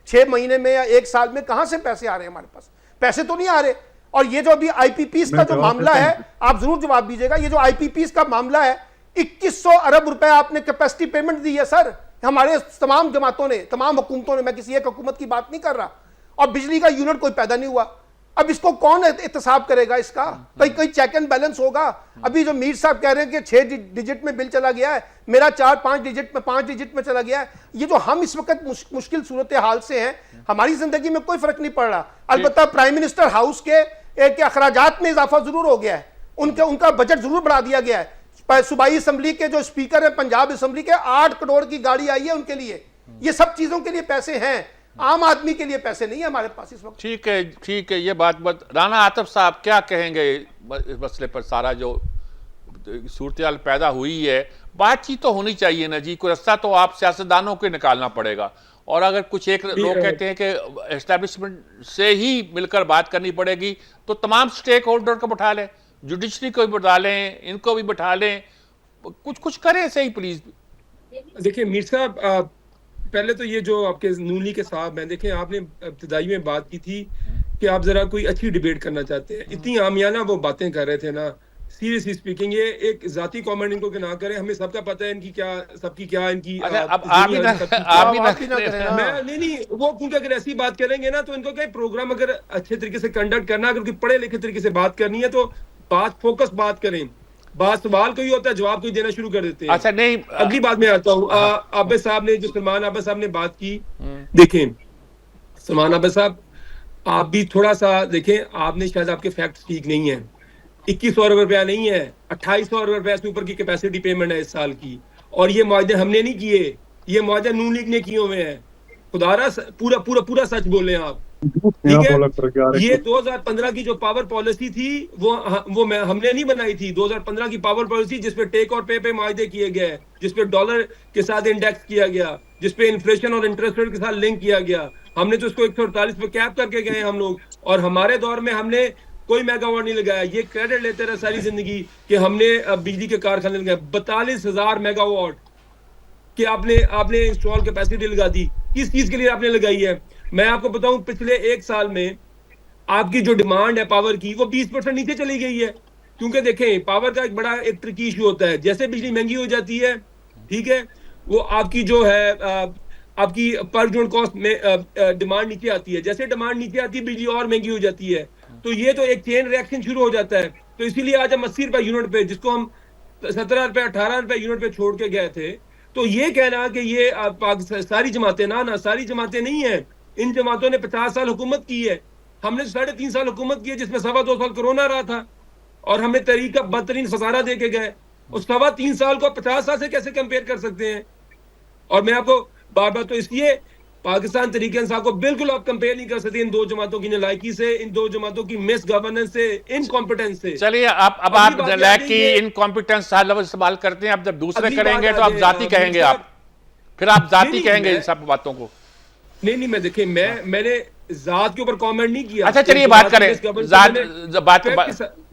6 महीने में या 1 साल में? कहां से पैसे आ रहे हैं हमारे पास? पैसे तो नहीं आ रहे। और ये जो अभी आईपीपीस का जो मामला है, आप जरूर जवाब दीजिएगा, ये जो आईपीपीस का मामला है, 2100 अरब रुपए आपने कैपेसिटी पेमेंट दी है सर, हमारे तमाम जमातों ने, तमाम हुकूमतों ने, मैं किसी एक हुकूमत की बात नहीं कर रहा। और बिजली का यूनिट कोई पैदा नहीं हुआ। अब इसको कौन एहतसाब करेगा इसका? कोई चेक एंड बैलेंस होगा? अभी जो मीर साहब कह रहे हैं कि 6 डिजिट में बिल चला गया है, मेरा 5 डिजिट में चला गया है। ये जो हम इस वक्त मुश्किल सूरत हाल से हैं, हमारी जिंदगी में कोई फर्क नहीं पड़ रहा। अलबत्ता प्राइम मिनिस्टर हाउस के अखराजात में इजाफा जरूर हो गया है, उनका बजट जरूर बढ़ा दिया गया है। सूबाई असम्बली के जो स्पीकर है पंजाब असम्बली के, 8 करोड़ की गाड़ी आई है उनके लिए। ये सब चीजों के लिए पैसे हैं, आम आदमी के लिए पैसे नहीं है हमारे पास इस वक्त। ठीक है, ये बात राना आतिफ साहब क्या कहेंगे इस मसले पर? सारा जो सूरत पैदा हुई है, बातचीत तो होनी चाहिए ना जी, कोई रास्ता तो आप सियासतदानों को निकालना पड़ेगा। और अगर कुछ एक लोग कहते हैं कि एस्टैब्लिशमेंट से ही मिलकर बात करनी पड़ेगी, तो तमाम स्टेक होल्डर को बैठा लें, जुडिशरी को भी बैठा लें, इनको भी बैठा लें, कुछ करें सही प्लीज। देखिए मीर साहब, पहले तो ये जो आपके नूनी के साहब हैं, देखें आपने इब्तिदाई में बात की थी कि आप जरा कोई अच्छी डिबेट करना चाहते हैं, इतनी आमियाना वो बातें कर रहे थे ना। सीरियसली स्पीकिंग, ये एक जाती कमेंट इनको ना करें, हमें सबका पता है इनकी क्या, सबकी क्या इनकी। अब आप भी ना मैं नहीं, वो क्योंकि अगर ऐसी बात करेंगे ना तो इनको क्या, प्रोग्राम अगर अच्छे तरीके से कंडक्ट करना, अगर पढ़े लिखे तरीके से बात करनी है तो बात फोकस बात करें। बात सवाल कोई होता है, जवाब कोई देना शुरू कर देते हैं। अच्छा नहीं, अगली बात में आता हूँ। आबिद साहब ने, जो सलमान आबिद साहब ने बात की, देखें सलमान आबिद साहब, आप भी थोड़ा सा देखें, आपने शायद आपके फैक्ट्स ठीक नहीं है। 2100 अरब रुपया नहीं है, 2800 अरब रुपया से ऊपर की कैपेसिटी पेमेंट है इस साल की। और ये मुआहदे हमने नहीं किए, ये मुआहदे नून लीग ने किए हुए हैं। खुदारा पूरा पूरा पूरा सच बोले आप, ठीक है? ये 2015 की जो पावर पॉलिसी थी वो हमने नहीं बनाई थी। 2015 की पावर पॉलिसी जिसपे टेक और पे मुआहदे किए गए, जिसपे डॉलर के साथ इंडेक्स किया गया, जिसपे इन्फ्लेशन और इंटरेस्ट रेट के साथ लिंक किया गया, हमने तो उसको 148 पे कैप करके गए हम लोग। और हमारे दौर में हमने कोई मेगावाट नहीं लगाया। ये क्रेडिट लेते रहे सारी जिंदगी कि हमने बिजली के कारखाने लगाए। 42,000 मेगावाट कि आपने इंस्टॉल कैपेसिटी लगा दी। किस चीज के लिए आपने लगाई है? मैं आपको बताऊं, पिछले 1 साल में आपकी जो डिमांड है पावर की, वो 20% नीचे चली गई है। क्योंकि देखें, पावर का एक बड़ा एक ट्रिकी इशू होता है। जैसे बिजली महंगी हो जाती है, ठीक है, वो आपकी जो है आपकी पर यूनिट कॉस्ट में डिमांड नीचे आती है। जैसे डिमांड नीचे आती है, बिजली और महंगी हो जाती है। तो ये तो एक चेन रिएक्शन शुरू हो जाता है। तो इसीलिए आज हम 80 रुपए यूनिट पे, जिसको हम 17 रुपए 18 रुपए यूनिट पे छोड़ के गए थे, तो ये कहना कि ये सारी जमातें ना सारी जमातें नहीं है। इन जमातों ने 50 साल हुकूमत की है, हमने 3.5 साल हुकूमत की है, जिसमें 2.25 साल कोरोना रहा था और हमने तहरीक का बदतरीन खसारा दे के गए। उस 3.25 साल को 50 साल से कैसे कंपेयर कर सकते हैं? और मैं आपको बार बार, तो इसलिए पाकिस्तान तरीके इंसाफ को बिल्कुल आप कंपेयर नहीं कर सकते इन दो जमातों की नालायकी से, इन दो जमातों की मिस गवर्नेंस से, इनकॉम्पिटेंस से। चलिए अब आप नालायकी इनकॉम्पिटेंस लफ्ज़ इस्तेमाल करते हैं। अब जब दूसरे करेंगे तो आप जाति कहेंगे, आप फिर आप जाति कहेंगे इन सब बातों को। नहीं, मैं देखिए, मैंने जात के ऊपर कमेंट नहीं किया। अच्छा चलिए बात करें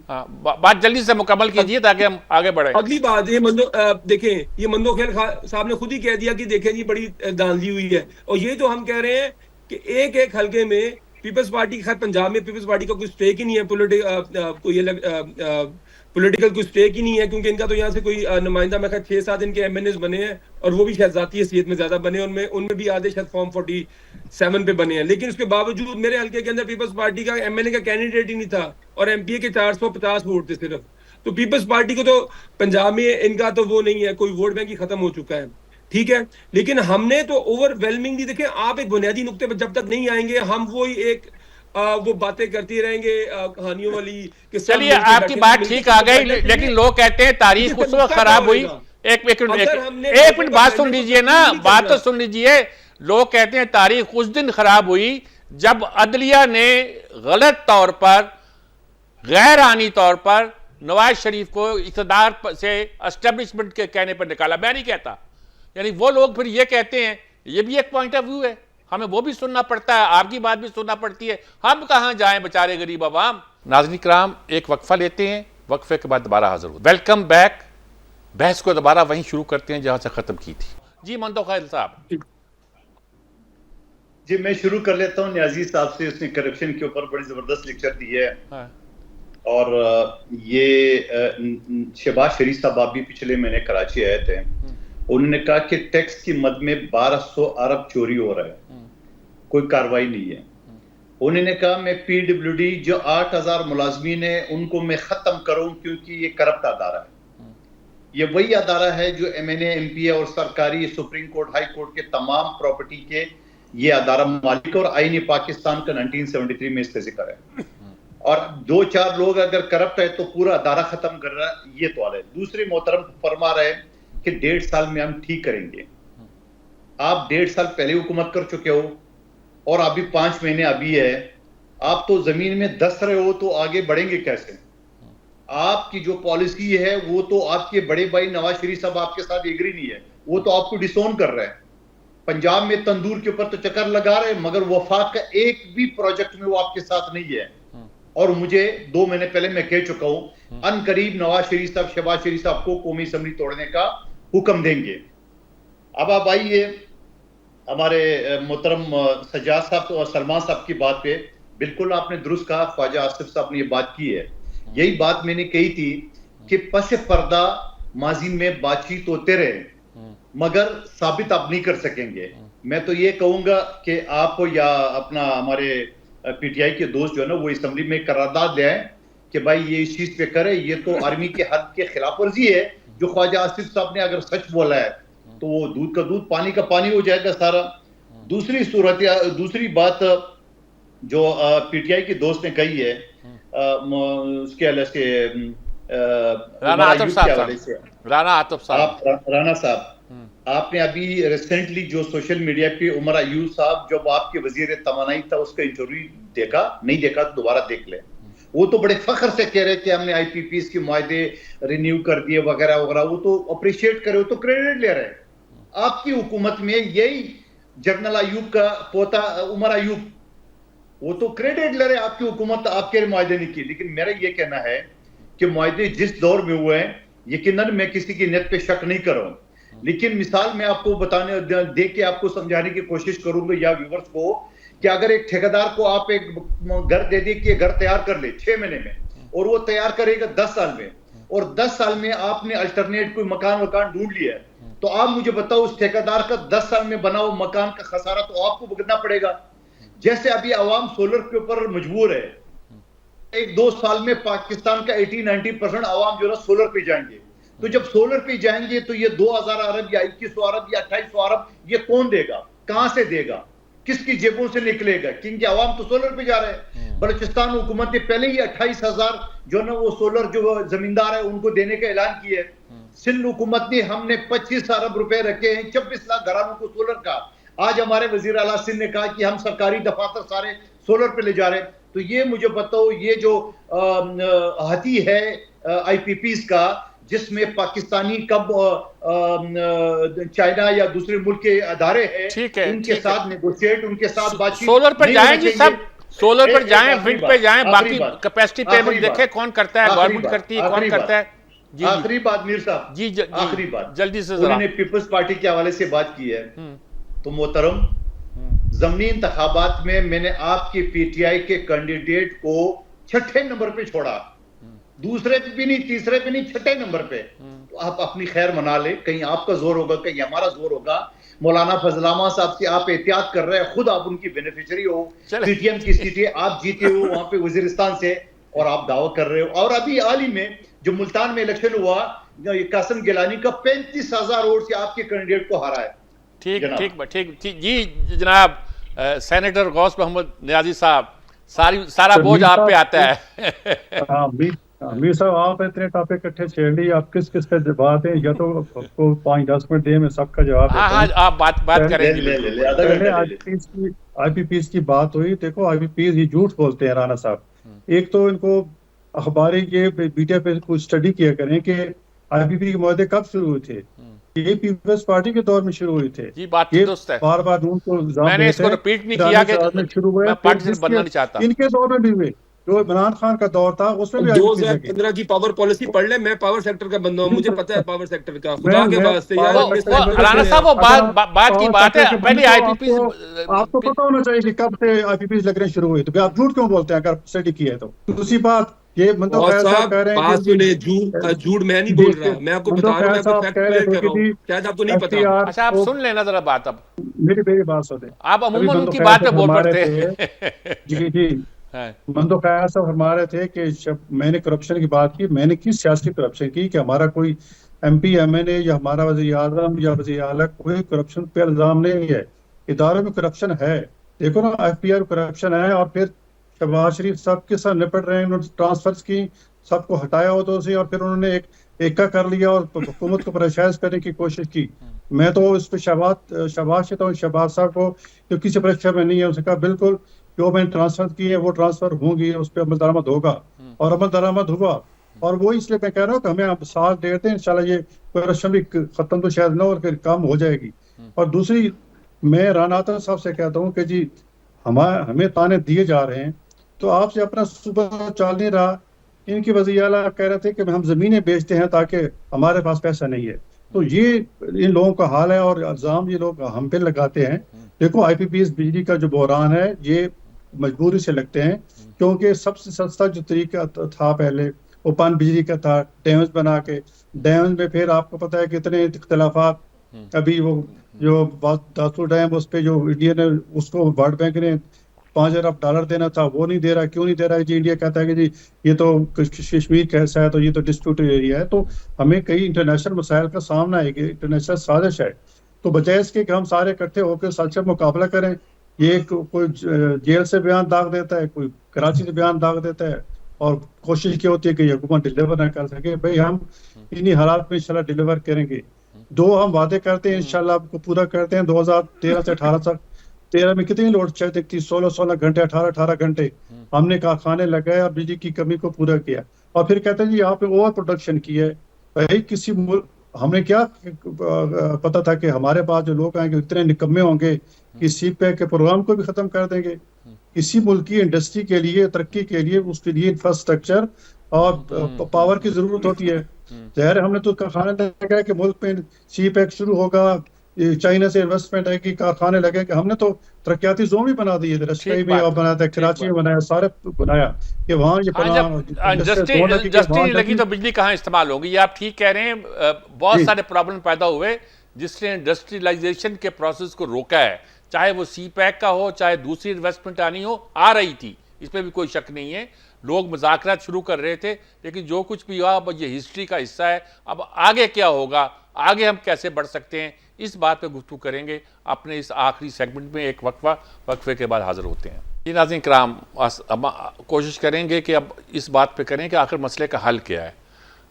बात जल्दी से मुकम्मल कीजिए ताकि हम आगे बढ़े। अगली बात ये देखें, ये मंदोखेल साहब ने खुद ही कह दिया कि देखें जी बड़ी धांधली हुई है। और ये जो हम कह रहे हैं कि एक एक हलके में पीपल्स पार्टी, खैर पंजाब में पीपल्स पार्टी का कोई स्टेक ही नहीं है, पॉलिटिकल कोई स्टेक ही नहीं है, क्योंकि इनका तो यहाँ से कोई नुमाइंदा, मैं 6-7 इनके MNAs बने हैं, और वो भी शायद जाती हैसियत में ज्यादा बने, उनमें भी आधे शायद फॉर्म 47 पे बने हैं। लेकिन उसके बावजूद मेरे हल्के के अंदर पीपल्स पार्टी का MNA का कैंडिडेट ही नहीं था, और MPA के 450 वोट थे सिर्फ। तो पीपल्स पार्टी को तो पंजाब में इनका तो वो नहीं है, कोई वोट बैंक ही खत्म हो चुका है, ठीक है। लेकिन हमने तो ओवरवेलमिंगली देखें, आप एक बुनियादी नुक्ते पर जब तक नहीं आएंगे, हम वही एक वो बातें करती रहेंगे कहानियों वाली कि चलिए आपकी बात ठीक आ गई, लेकिन लोग कहते हैं तारीख उस वक्त खराब हुई। एक मिनट बात सुन लीजिए ना, बात तो सुन लीजिए। लोग कहते हैं तारीख उस दिन खराब हुई जब अदलिया ने गलत तौर पर, गैर आनी तौर पर नवाज शरीफ को इक़्तिदार से एस्टेब्लिशमेंट के कहने पर निकाला। मैं नहीं कहता, यानी वो लोग फिर ये कहते हैं, ये भी एक पॉइंट ऑफ व्यू है, हमें वो भी सुनना पड़ता है, आपकी बात भी सुनना पड़ती है। हम कहां जाएं बेचारे गरीब अवाम। नाज़रीन किराम, एक वक्फा लेते हैं, वक्फे के बाद दोबारा हाजिर हो। Welcome back. बहस को दोबारा वहीं शुरू करते हैं जहां से खत्म की थी। जी मंदोखेल साहब। जी मैं शुरू कर लेता हूँ न्याजी साहब से। उसने करप्शन के ऊपर बड़ी जबरदस्त लेक्चर दी है। हाँ। और ये शहबाज शरीफ साहब आप भी पिछले महीने कराची आए थे, उन्होंने कहा कि टैक्स की मद में 1200 अरब चोरी हो रहा है, कोई कार्रवाई नहीं है। उन्होंने कहा मैं PWD जो 8000 मुलाजमीन है उनको मैं खत्म करूं क्योंकि ये करप्ट अदारा है। ये वही अदारा है जो MNA MPA और सरकारी सुप्रीम कोर्ट हाई कोर्ट के तमाम प्रॉपर्टी के ये अदारा मालिक, और आईन पाकिस्तान का 1973 में इसका जिक्र है। और 2-4 लोग अगर करप्ट है तो पूरा अदारा खत्म कर रहा है, ये तो है। दूसरी मोहतरम फरमा रहे हैं कि 1.5 साल में हम ठीक करेंगे। आप 1.5 साल पहले हुकूमत कर चुके हो और अभी 5 महीने अभी है। आप तो जमीन में दस रहे हो, तो आगे बढ़ेंगे कैसे? आपकी जो पॉलिसी है वो तो आपके बड़े भाई नवाज शरीफ साहब आपके साथ एग्री नहीं है, वो तो आपको डिसोन कर रहे हैं। पंजाब में तंदूर के ऊपर तो चक्कर लगा रहे हैं, मगर वफाक का एक भी प्रोजेक्ट में वो आपके साथ नहीं है। और मुझे 2 महीने पहले मैं कह चुका हूं, अनकरीब नवाज शरीफ साहब, शहबाज शरीफ साहब को कौमी असम्बली तोड़ने का हुक्म देंगे। अब आप आइए हमारे मोहतरम सज्जाद साहब और सलमान साहब की बात पे। बिल्कुल आपने दुरुस्त कहा, ख्वाजा आसिफ साहब ने ये बात की है। यही बात मैंने कही थी कि पस पर्दा माजी में बातचीत होते रहे, मगर साबित आप नहीं कर सकेंगे। मैं तो ये कहूंगा कि आप या अपना हमारे PTI के दोस्त जो है ना, वो असम्बली में करारदाद ले आए कि भाई ये इस चीज पे करे। ये तो आर्मी के हद के खिलाफ वर्जी है जो ख्वाजा आसिफ साहब ने अगर सच बोला है तो वो दूध का दूध पानी का पानी हो जाएगा सारा। दूसरी बात जो PTI के दोस्त ने कही है उसके हवाले से, राणा आतिफ साहब, आपने अभी रिसेंटली जो सोशल मीडिया पे उमर अयूब साहब जब आपके वजीर तवानाई था उसका इंटरव्यू देखा? नहीं देखा तो दोबारा देख ले। वो तो बड़े फख्र से कह रहे कि हमने IPPs के मुआहदे रिन्यू कर दिए वगैरह वगैरह। वो तो अप्रिशिएट करे, वो तो क्रेडिट ले रहे हैं। आपकी हुकूमत में यही जनरल अयूब का पोता उमर अयूब, वो तो क्रेडिट ले रहे हैं आपकी हुकूमत आपके मुआहदे नहीं की। लेकिन मेरा ये कहना है कि मुआहदे जिस दौर में हुए हैं, यकीनन मैं किसी की नीयत पे शक नहीं कर रहा हूं, लेकिन मिसाल मैं आपको बताने दे के आपको समझाने की कोशिश करूंगा या व्यूअर्स को, कि अगर एक ठेकेदार को आप एक घर दे दी कि घर तैयार कर ले 6 महीने में, और वो तैयार करेगा 10 साल में, और 10 साल में आपने अल्टरनेट कोई मकान ढूंढ लिया है, तो आप मुझे बताओ उस ठेकेदार का 10 साल में बना हुआ मकान का खसारा तो आपको भुगतना पड़ेगा। जैसे अभी आवाम सोलर के ऊपर मजबूर है, 1-2 साल में पाकिस्तान का 80-90% आवाम जो है सोलर पे जाएंगे। तो जब सोलर पे जाएंगे तो ये 2000 अरब या 2100 अरब या 2800 अरब ये कौन देगा? कहां से देगा? किसकी जेबों से निकलेगा? क्योंकि आवाम तो सोलर पे जा रहे हैं। बलूचिस्तान हुकूमत ने पहले ही 28,000 जो ना वो सोलर जो जमींदार है उनको देने का ऐलान किया है। सिंध हुकूमत ने हमने 25 अरब रुपए रखे हैं 26 लाख घरानों को सोलर का। आज हमारे वजीर आला सिंध ने कहा कि हम सरकारी दफातर सारे सोलर पे ले जा रहे हैं। तो ये मुझे बताओ, ये जो हाथी है IPPs का, जिसमें पाकिस्तानी कब चाइना या दूसरे मुल्क के अदारे हैं, ठीक है, उनके ठीक साथ नेगोशिएट, उनके साथ बातचीत सोलर पर नहीं होना जाएं जी चाहिए। सब, सोलर पर एक जाएं, आखिरी विंड बात, पे जाएं, बाकी आखिरी बात, कैपेसिटी आखिरी पेमेंट बात, देखें कौन करता है, आखिरी गवर्नमेंट बात, करती है, कौन आखिरी करता है। बात, जी आखिरी बात मीर साहब, जी आखिरी बात, जल्दी से जरा। उन्होंने पीपल्स पार्टी के हवाले से बात की है, तो मोहतरम, ज़मीनी इंतखाबात में मैंने आपके पीटीआई के कैंडिडेट को 6ठे नंबर पे छोड़ा, दूसरे पे भी नहीं, तीसरे पे नहीं, 6ठे नंबर पे। तो आप अपनी खैर मना ले, कहीं आपका जोर होगा, कहीं हमारा जोर होगा। मौलाना फजलामा साहब से आप एहतियात कर रहे हैं, खुद आप उनकी बेनिफिशियरी हो, पीटीएम की सीटें आप जीते हो वहां पे वजीरिस्तान से, और आप दावा कर रहे हो। और अभी हाल ही में जो मुल्तान में इलेक्शन हुआ, कासिम गिलानी का 35,000 वोट से आपके कैंडिडेट को हरा है। ठीक जी जनाब, सेनेटर गौस मोहम्मद नियाजी साहब, सारा बोझ आप पे आता है। हाँ मीर साहब, आप इतने टॉपिक इकट्ठे छेड़ लिए, आप किस किस पे जवाब दें, या तो आपको 5-10 मिनट दें, मैं सबका जवाब देता हाँ हूँ। आप बात करेंगे। पहले आईपीपीस की बात हुई। देखो आईपीपीस ये झूठ बोलते हैं राणा साहब। एक तो इनको अखबारी ये मीडिया पे कुछ स्टडी किया करें कि आईपीपी के मुआहदे कब शुरू हुए थे। ये पीपल्स पार्टी के दौर में शुरू हुए थे। जी बात ये दुरुस्त है, बार बार उनको मैंने इसको रिपीट नहीं किया कि शुरू हुए, मैं पार्टी से बनना नहीं चाहता। इनके दौर में भी हुए, जो इमरान खान का दौर था उसमें भी 2015 की पावर पॉलिसी पढ़ ले, मैं पावर सेक्टर का बंदा हूं, मुझे पता है पावर सेक्टर का, खुदा के वास्ते यार। राणा साहब वो बात की बात है, पहले आईपीपी आपको पता होना चाहिए कि कब से आईपीपी लगने शुरू हुए, तो आप झूठ क्यों बोलते हैं अगर स्टडी की है तो। दूसरी बात, ये कह रहे हैं झूठ मैं नहीं बोल रहा, मैं आपको बता रहा हूं, मैं आपको फैक्ट क्लियर कर रहा हूं, शायद आपको नहीं पता। अच्छा आप सुन लेना जरा बात, अब मेरी बात सुने। आप अमूमन उनकी बात पे बोल पड़ते हैं। जी मंदो ख्याल साहब फरमा रहे थे कि जब मैंने करप्शन की बात की, मैंने किस सियासी करप्शन की कि हमारा कोई एमपी एमएनए या हमारा वज़ीर आज़म या वज़ीर आला कोई करप्शन पे इल्जाम नहीं है। इदारों में करप्शन है, देखो ना एफबीआई में करप्शन है, और फिर शहबाज शरीफ साहब के साथ निपट रहे हैं, उन्होंने ट्रांसफर्स की, सबको हटाया उधर से, और फिर उन्होंने एका कर लिया और हुकूमत को परेशान करने की कोशिश की। मैं तो इस पर शहबाज साहब को जो किसी परीक्षा में नहीं है, उसने कहा बिल्कुल जो मैंने ट्रांसफर की है वो ट्रांसफर होंगी, उस पर अमल दरामद होगा, और अमल दरामद हुआ। और वो इसलिए मैं कह रहा हूँ कि हमें आप साथ देते हैं, इंशाल्लाह ये करप्शन भी खत्म तो शायद ना, और फिर कम हो जाएगी। और दूसरी, मैं राना आतर साहब से कहता हूँ कि जी हमें ताने दिए जा रहे हैं, तो आपसे अपना सूबा चल नहीं रहा। इनकी वज़ीर आला कह रहे थे कि हम जमीनें बेचते हैं ताकि हमारे पास पैसा नहीं है, तो ये इन लोगों का हाल है, और इल्जाम ये लोग हम पे लगाते हैं। देखो आईपीपीएस बिजली का जो बहरान है ये मजबूरी से लगते हैं, क्योंकि सबसे सस्ता जो तरीका था पहले वो पन बिजली का था, डैम्स बना के। डैम्स में फिर आपको पता है कितने इख्तलाफात, अभी वो जो दासू डैम उस पे जो इंडिया ने उसको वर्ल्ड बैंक ने $5 अरब देना था, वो नहीं दे रहा। क्यों नहीं दे रहा है जी? इंडिया कहता है कि जी ये तो कश्मीर कैसा है, तो ये तो डिस्प्यूट एरिया है। तो हमें कई इंटरनेशनल मसाइल का सामना है कि इंटरनेशनल साजिश है, तो बजाय इसके कि हम सारे इकट्ठे होकर सच में मुकाबला करें, ये कोई जेल से बयान दाग देता है, कोई कराची से बयान दाग देता है, और कोशिश की होती है कि हुकूमत डिलीवर ना कर सके। भाई हम इन्हीं हालात में इंशाल्लाह डिलीवर करेंगे। दो हम वादे करते हैं, इंशाल्लाह आपको पूरा करते हैं। 2013 से 18 तक, 13 में कितनी लोड शेड थी? 16 घंटे, 18 घंटे हमने कारखाने लगाए और बिजली की कमी को पूरा किया। और फिर कहते हैं जी यहाँ पे ओवर प्रोडक्शन की है। भाई किसी हमने क्या पता था कि हमारे पास जो लोग आएंगे इतने निकम्मे होंगे कि सीपैक के प्रोग्राम को भी खत्म कर देंगे। किसी मुल्क की इंडस्ट्री के लिए, तरक्की के लिए, उसके लिए इंफ्रास्ट्रक्चर और पावर की जरूरत होती है। ज़ाहिर हमने तो कारखाने लगाया कि मुल्क में सीपैक शुरू होगा, चाइना से इन्वेस्टमेंट है कि कारखाने लगे, कि हमने तो तरक्याती जोन भी बना दिए थे, रशिया में और बनाया था, कराची में बनाया, सारे बनाया कि वहाँ ये इंडस्ट्री लगी तो बिजली कहाँ इस्तेमाल होगी। ये आप ठीक कह रहे हैं। बहुत सारे प्रॉब्लम पैदा हुए जिसने इंडस्ट्रियलाइजेशन के प्रोसेस को रोका है, चाहे वो सीपैक का हो, चाहे दूसरी इन्वेस्टमेंट आनी हो, आ रही थी, इसमें भी कोई शक नहीं है। लोग मुज़ाकरात शुरू कर रहे थे, लेकिन जो कुछ भी हुआ अब ये हिस्ट्री का हिस्सा है। अब आगे क्या होगा, आगे हम कैसे बढ़ सकते हैं, इस बात पे गुफ्तगू करेंगे अपने इस आखिरी सेगमेंट में। एक वक्फे के बाद हाजिर होते हैं। ये नाज़रीन कराम, कोशिश करेंगे कि अब इस बात पे करें कि आखिर मसले का हल क्या है।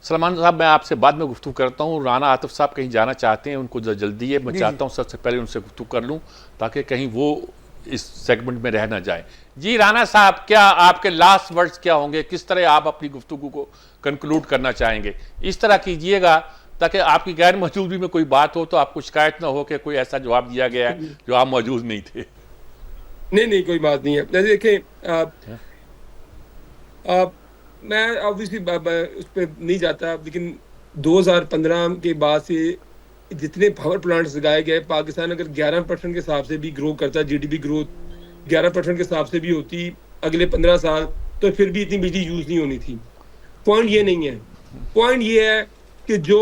सलमान साहब, मैं आपसे बाद में गुफ्तगू करता हूँ। राना आतिफ साहब कहीं जाना चाहते हैं, उनको जल्दी है, मैं चाहता हूँ सबसे पहले उनसे गुफ्तगू कर लूँ ताकि कहीं वो इस सेगमेंट में रह ना जाए। जी राना साहब, क्या आपके लास्ट वर्ड्स क्या होंगे, किस तरह आप अपनी गुफ्तगू को कंक्लूड करना चाहेंगे? इस तरह कीजिएगा ताकि आपकी गैर मौजूदगी में कोई बात हो तो आपको शिकायत ना हो कि कोई ऐसा जवाब दिया गया है जो आप मौजूद नहीं थे। नहीं, कोई बात नहीं है। देखें, मैं ऑब्वियसली उस पर नहीं जाता, लेकिन 2015 के बाद से जितने पावर प्लांट्स लगाए गए, पाकिस्तान अगर 11% के हिसाब से भी ग्रो करता, जीडीपी ग्रोथ 11% के हिसाब से भी होती अगले 15 साल, तो फिर भी इतनी बिजली यूज नहीं होनी थी। पॉइंट ये नहीं है, पॉइंट ये है कि जो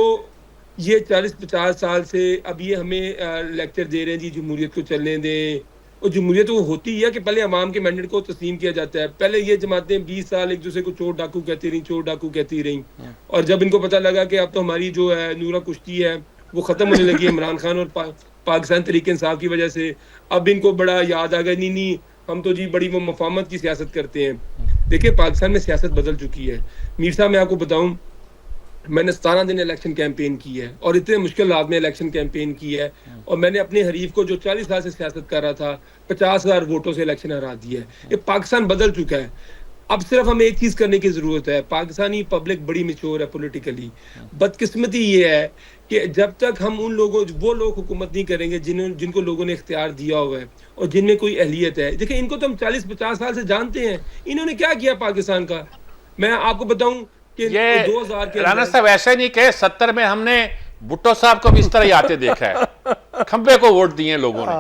ये 40-50 साल से अब ये हमें लेक्चर दे रहे हैं जी जमहूरियत को चलने दें, और जमहूरियत वो होती है कि पहले अवाम के मैंडेट को तस्लीम किया जाता है। पहले ये जमातें 20 साल एक दूसरे को चोर डाकू कहती रही, चोर डाकू कहती रही, और जब इनको पता लगा कि अब तो हमारी जो है नूरा कुश्ती है वो खत्म होने लगी है इमरान खान और पाकिस्तान तरीके इंसाफ की वजह से, अब इनको बड़ा याद आ गया, नहीं हम तो जी बड़ी वो मफामत की सियासत करते हैं। देखिए, पाकिस्तान में सियासत बदल चुकी है। मीर साहब, मैं आपको बताऊं, मैंने 17 दिन इलेक्शन कैंपेन की है और इतने मुश्किल हालात में इलेक्शन कैंपेन की है, और मैंने अपने हरीफ को जो 40 साल से सियासत कर रहा था 50,000 वोटों से इलेक्शन हरा दिया है। ये पाकिस्तान बदल चुका है। अब सिर्फ हमें एक चीज करने की जरूरत है। पाकिस्तानी पब्लिक बड़ी मैच्योर है पॉलिटिकली। बदकिस्मती ये है कि जब तक हम वो लोग हुकूमत नहीं करेंगे जिनको लोगों ने इख्तियार दिया हुआ है और जिनमें कोई अहलियत है। देखिए, इनको तो हम 40-50 साल से जानते हैं, इन्होंने क्या किया पाकिस्तान का। मैं आपको बताऊं कि ये 2000 के राना साहब ऐसे नहीं कहे, 70 में हमने भुट्टो साहब को भी इस तरह ही आते देखा है, खंबे को वोट दिए लोगों ने,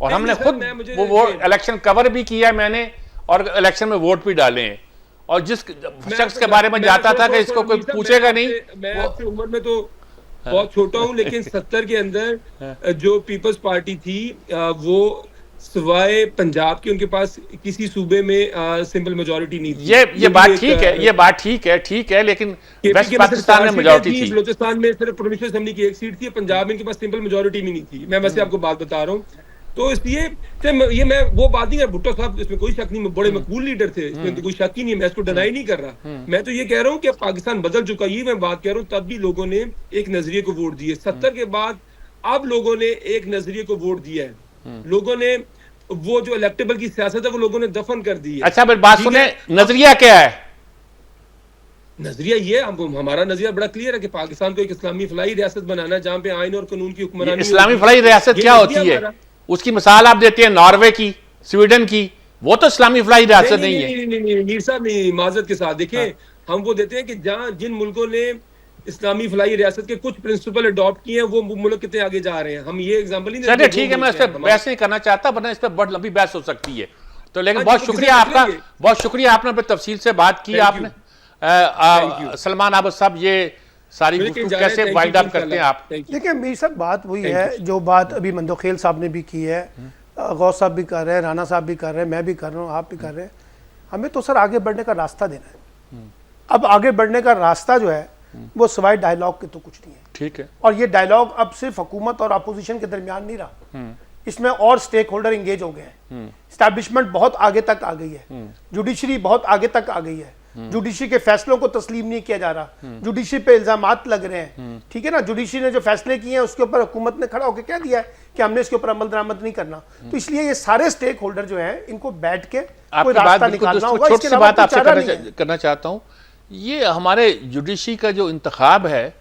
और हमने खुद वो इलेक्शन कवर भी किया है मैंने, और इलेक्शन में वोट भी डाले हैं, और जिस शख्स के बारे में जाता था कि इसको कोई पूछेगा नहीं। मैं आपकी उम्र में तो बहुत छोटा हूं, लेकिन 70 के अंदर जो पीपल्स पार्टी थी वो सिवाय पंजाब के उनके पास किसी सूबे में सिंपल मेजॉरिटी नहीं थी। ये बात ठीक है, ये बात ठीक है, लेकिन वेस्ट पाकिस्तान में मेजॉरिटी थी। बलूचिस्तान में सिर्फ प्रोविंशियल असेंबली की एक सीट थी, पंजाब में इनके पास सिंपल मेजॉरिटी भी नहीं थी। मैं वैसे आपको बात बता रहा हूँ, तो इसलिए ये मैं वो बात नहीं कर, भुट्टो साहब इसमें कोई शक नहीं, बड़े मकबूल लीडर थे, इसमें तो कोई शक ही नहीं है, मैं इसको डिनाई नहीं कर रहा। मैं तो ये कह रहा हूँ कि पाकिस्तान बदल चुका, ये मैं बात कह रहा हूँ। तब भी लोगों ने एक नजरिए को वोट दिए, 70 के बाद अब लोगों ने एक नजरिए को वोट दिया है। लोगों ने वो जो इलेक्टेबल की सियासत है वो लोगों ने दफन कर दी है। अच्छा, फिर बात सुने, नजरिया क्या है? नजरिया ये, हमारा नजरिया बड़ा क्लियर है कि पाकिस्तान को एक इस्लामी फलाई रियासत बनाना, जहां पे आइन और कानून की हुक्मरानी। इस्लामी फलाई रियासत क्या होती है? उसकी मिसाल आप देते हैं नॉर्वे की, स्वीडन की, वो तो इस्लामी फलाई रियासत नहीं है। नहीं मीर साहब, नहीं, माजरत के साथ देखिए, हम वो देते हैं कि जिन मुल्कों ने इस्लामी फलाई रियासत के कुछ प्रिंसिपल अडॉप्ट किए हैं वो मुल्क कितने आगे जा रहे हैं। हम ये एग्जांपल नहीं देते। ठीक है, मैं इस पर बहस नहीं करना चाहता, वरना इस पर बहुत लंबी बहस हो सकती है। तो लेकिन बहुत शुक्रिया आपका, बहुत शुक्रिया, आपने अपने तफसील से बात की। आपने सलमान आबद साहब, ये सारी गुफ्तगू कैसे वाइंड अप करते हैं आप? देखिए मीर साहब, बात वही है जो बात अभी मंदोखेल साहब ने भी की है, गौस साहब भी कर रहे हैं, राना साहब भी कर रहे हैं, मैं भी कर रहा हूँ, आप भी कर रहे हैं। हमें तो सर आगे बढ़ने का रास्ता देना है। अब आगे बढ़ने का रास्ता जो है वो सिवाय डायलॉग के तो कुछ नहीं है। ठीक है, और ये डायलॉग अब सिर्फ हुकूमत और अपोजिशन के दरमियान नहीं रहा, इसमें और स्टेक होल्डर इंगेज हो गए हैं। एस्टैब्लिशमेंट बहुत आगे तक आ गई है, जुडिशरी बहुत आगे तक आ गई है, जुडिशरी के फैसलों को तस्लीम नहीं किया जा रहा, जुडिशरी पे इल्जामात लग रहे हैं। ठीक है ना, जुडिशरी ने जो फैसले किए हैं उसके ऊपर हुकूमत ने खड़ा होकर कह दिया है कि हमने इसके ऊपर अमल दरामद नहीं करना। तो इसलिए ये सारे स्टेक होल्डर जो हैं इनको बैठ के कोई रास्ता निकालना होगा। छोटी सी बात आपसे करना चाहता हूँ, ये हमारे जुडिशरी का जो इंतखाब है,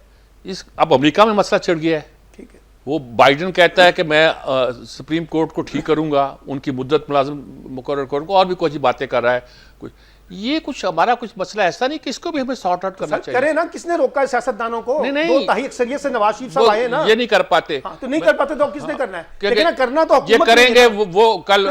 इस अब अमेरिका में मसला छिड़ गया है। ठीक है, वो बाइडन कहता है कि मैं सुप्रीम कोर्ट को ठीक करूंगा, उनकी मुद्दत मुलाजिम मुकर्रर करूंगा, और भी कुछ बातें कर रहा है। कुछ ये कुछ हमारा कुछ मसला ऐसा नहीं कि इसको भी हमें सॉर्ट आउट करना चाहिए। करे ना, किसने रोका है सियासतदानों को? नहीं, दो ताही अक्सरियत से नवाज शरीफ साहब आए ना, ये नहीं कर पाते। हाँ, तो नहीं कर पाते तो किसने करना है? लेकिन करना तो ये करेंगे, वो कल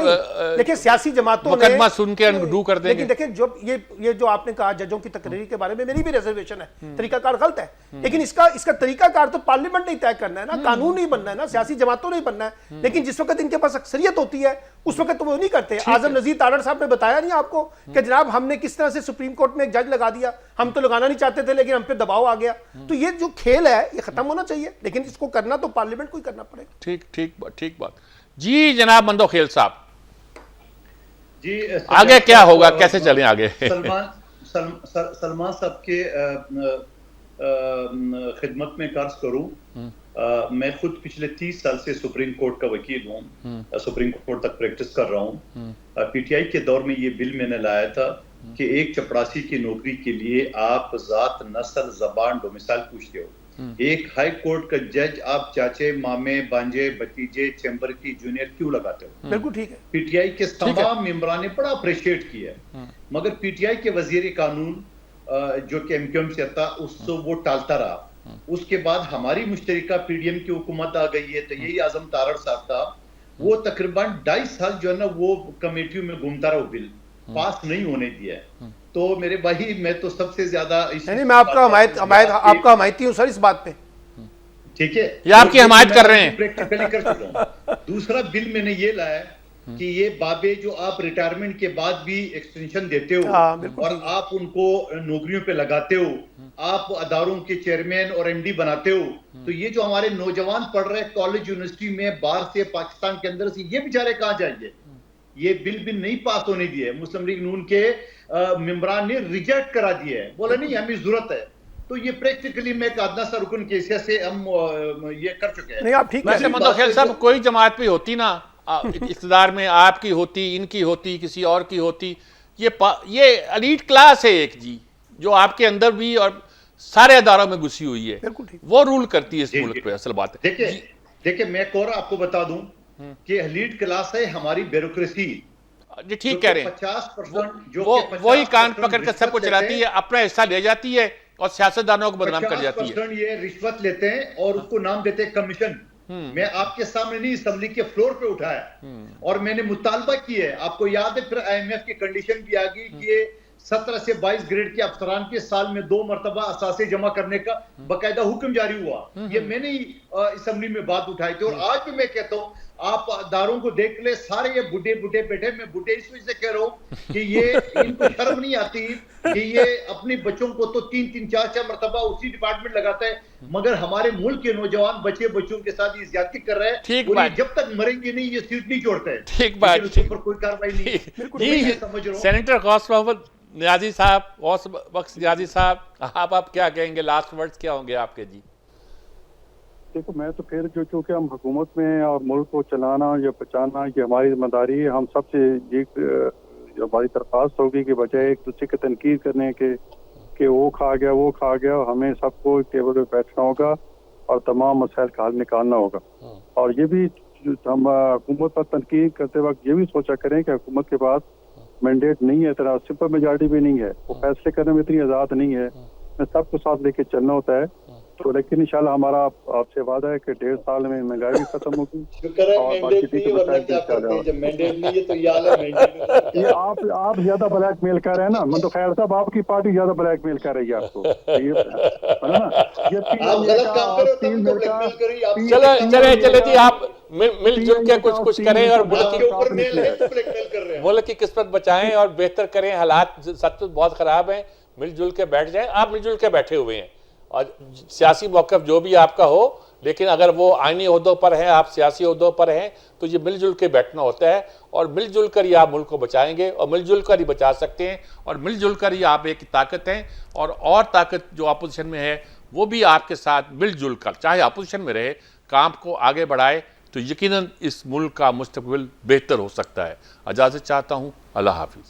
देखिए सियासी जमातों ने मुकदमा सुन के अनडू कर देंगे। लेकिन देखिए, जो ये जो आपने कहा जजों की तकरीर के बारे में, मेरी भी रिजर्वेशन है, तरीकाकार गलत है, लेकिन इसका तरीकाकार तो पार्लियामेंट नहीं तय करना है ना, कानून नहीं बनना है ना, सियासी जमातों नहीं बनना है। लेकिन जिस वक्त इनके पास अक्सरियत होती है उस वक्त तो वो नहीं करते। आजम नजीर तारड़ साहब ने बताया नहीं आपको कि जनाब हमने किस तरह से सुप्रीम कोर्ट में एक जज लगा दिया, हम तो लगाना नहीं चाहते थे लेकिन हम पे दबाव आ गया। तो ये जो खेल है ये खत्म होना चाहिए, लेकिन इसको करना तो पार्लियामेंट को ही करना पड़ेगा। ठीक बात जी। जनाब मंदोखेल साहब जी, आगे क्या होगा, कैसे चलें आगे? सलमान साहब के खिदमत में कर्ज करूं मैं खुद पिछले 30 साल से सुप्रीम कोर्ट का वकील हूँ, सुप्रीम कोर्ट तक प्रैक्टिस कर रहा हूँ। पीटीआई के दौर में ये बिल मैंने लाया था कि एक चपरासी की नौकरी के लिए आप जात, नस्ल, जबान, डोमिसाइल पूछते हो। एक हाई कोर्ट का जज आप चाचे, मामे, बांजे, भतीजे, चैम्बर की जूनियर क्यों लगाते हो? बिल्कुल ठीक है। पीटीआई के तमाम मेंबरान ने बड़ा अप्रिशिएट किया है, मगर पीटीआई के वजीर कानून जो कि एमक्यूएम से था उसको वो टालता रहा। उसके बाद हमारी मुश्तरका पीडीएम की हुकूमत आ गई है, तो यही आजम तारड़ साहब था, वो तकरीबन 2.5 साल जो है ना वो कमेटियों में घूमता रहा, बिल पास नहीं होने दिया है। तो मेरे भाई मैं तो सबसे ज्यादा नहीं, मैं आपका हमायती हूँ सर इस बात पे। ठीक है, ये आपकी हमायत कर रहे हैं। प्रैक्टिकली कर चुका हूँ। दूसरा बिल मैंने ये लाया कि ये बाबे जो आप रिटायरमेंट के बाद भी एक्सटेंशन देते हो और आप उनको नौकरियों पे लगाते हो, आप अदारों के चेयरमैन और एमडी बनाते हो, तो ये जो हमारे नौजवान पढ़ रहे कॉलेज यूनिवर्सिटी में बाहर से, पाकिस्तान के अंदर से, ये बेचारे कहाँ जाएंगे? ये बिल भी नहीं पास होने दिए। मुस्लिम लीग नून के मेंबरान ने रिजेक्ट करा दिया है, बोला नहीं हमें जरूरत है। तो ये प्रैक्टिकली मैं एक आदना सा रुकन की हैसियत से हम ये कर चुके हैं। नहीं आप ठीक है। मंदोखेल साहब, कोई जमात भी होती ना इक़्तिदार में, आपकी होती, इनकी होती, किसी और की होती, ये एलीट क्लास है एक जी, जो आपके अंदर भी और सारे अदारों में घुसी हुई है, वो रूल करती है इस मुल्क पे। असल बात है, देखिए मैं और आपको बता दूं कि एलीट क्लास है हमारी ब्यूरोक्रेसी जी, ठीक कह रहे हैं। 50% वही कान पकड़ कर सबको चलाती है, अपना हिस्सा ले जाती है और सियासतदानों को बदनाम कर जाती है। ये रिश्वत लेते हैं और उसको नाम देते हैं कमीशन। मैं आपके सामने नहीं, असेंबली के फ्लोर पे उठाया और मैंने मुतालबा किया है। आपको याद है फिर आईएमएफ की कंडीशन भी आ गई कि 17 से 22 ग्रेड के अफसरान के साल में 2 मरतबा असासे जमा करने का बाकायदा हुक्म जारी हुआ। ये मैंने ही असेंबली में बात उठाई थी। और आज भी मैं कहता हूं, आप अदारों को देख ले, सारे ये बुढ़े बुढ़े बैठे। मैं बुढ़े इस वजह से कह रहा हूं कि ये इनको शर्म नहीं आती कि ये अपने बच्चों को तो 3-3, 4-4 मरतबा उसी डिपार्टमेंट लगाता है, मगर हमारे मुल्क के नौजवान बच्चों के साथ ये ज्यादती कर रहे हैं। ठीक बात, जब तक मरेंगे नहीं ये सीट नहीं छोड़ते हैं। ठीक बात, उसके ऊपर कोई कार्रवाई नहीं समझ रहा हूं। सेनेटर गौस मोहम्मद नियाजी साहब, गौस बख्श नियाजी साहब, आप क्या कहेंगे? लास्ट वर्ड्स क्या होंगे आपके जी? देखो, मैं तो फिर जो चूंकि हम हुकूमत में और मुल्क को चलाना या बचाना ये हमारी जिम्मेदारी है, हम सबसे ये हमारी दरख्वास्त होगी कि बजाय एक दूसरे की तनकीद करने के वो खा गया, हमें सबको टेबल पे बैठना होगा और तमाम मसाइल का हल निकालना होगा। और ये भी हम हुकूमत पर तनकीद करते वक्त ये भी सोचा करें कि हुकूमत के पास मैंडेट नहीं है, इतना सिंपल मेजॉरिटी भी नहीं है, वो फैसले करने में इतनी आज़ाद नहीं है, मैं सबको साथ लेके चलना होता है। तो लेकिन इंशाल्लाह हमारा आपसे वादा है कि 1.5 साल में महंगाई भी खत्म होगी और बाकी ये आप ज्यादा ब्लैकमेल कर रहे हैं ना मंदोखेल साहब, आपकी पार्टी ज्यादा ब्लैकमेल कर रही है आपको, है ना? चले जी, आप मिलजुल के कुछ करें और मुल्क की किस्मत बचाएं और बेहतर करें। हालात सच बहुत खराब हैं, मिलजुल के बैठ जाएं। आप मिलजुल के बैठे हुए हैं और सियासी मौक़िफ़ जो भी आपका हो, लेकिन अगर वो आईनी ओहदों पर हैं, आप सियासी ओहदों पर हैं, तो ये मिलजुल के बैठना होता है और मिलजुल कर ही आप मुल्क को बचाएंगे और मिलजुल कर ही बचा सकते हैं और मिलजुल कर ही आप एक ताकत हैं। और ताकत जो अपोजिशन में है वो भी आपके साथ मिलजुल कर, चाहे अपोजिशन में रहे, काम को आगे बढ़ाए, तो यकीनन इस मुल्क का मुस्तकबिल बेहतर हो सकता है। इजाज़त चाहता हूँ, अल्लाह हाफिज़।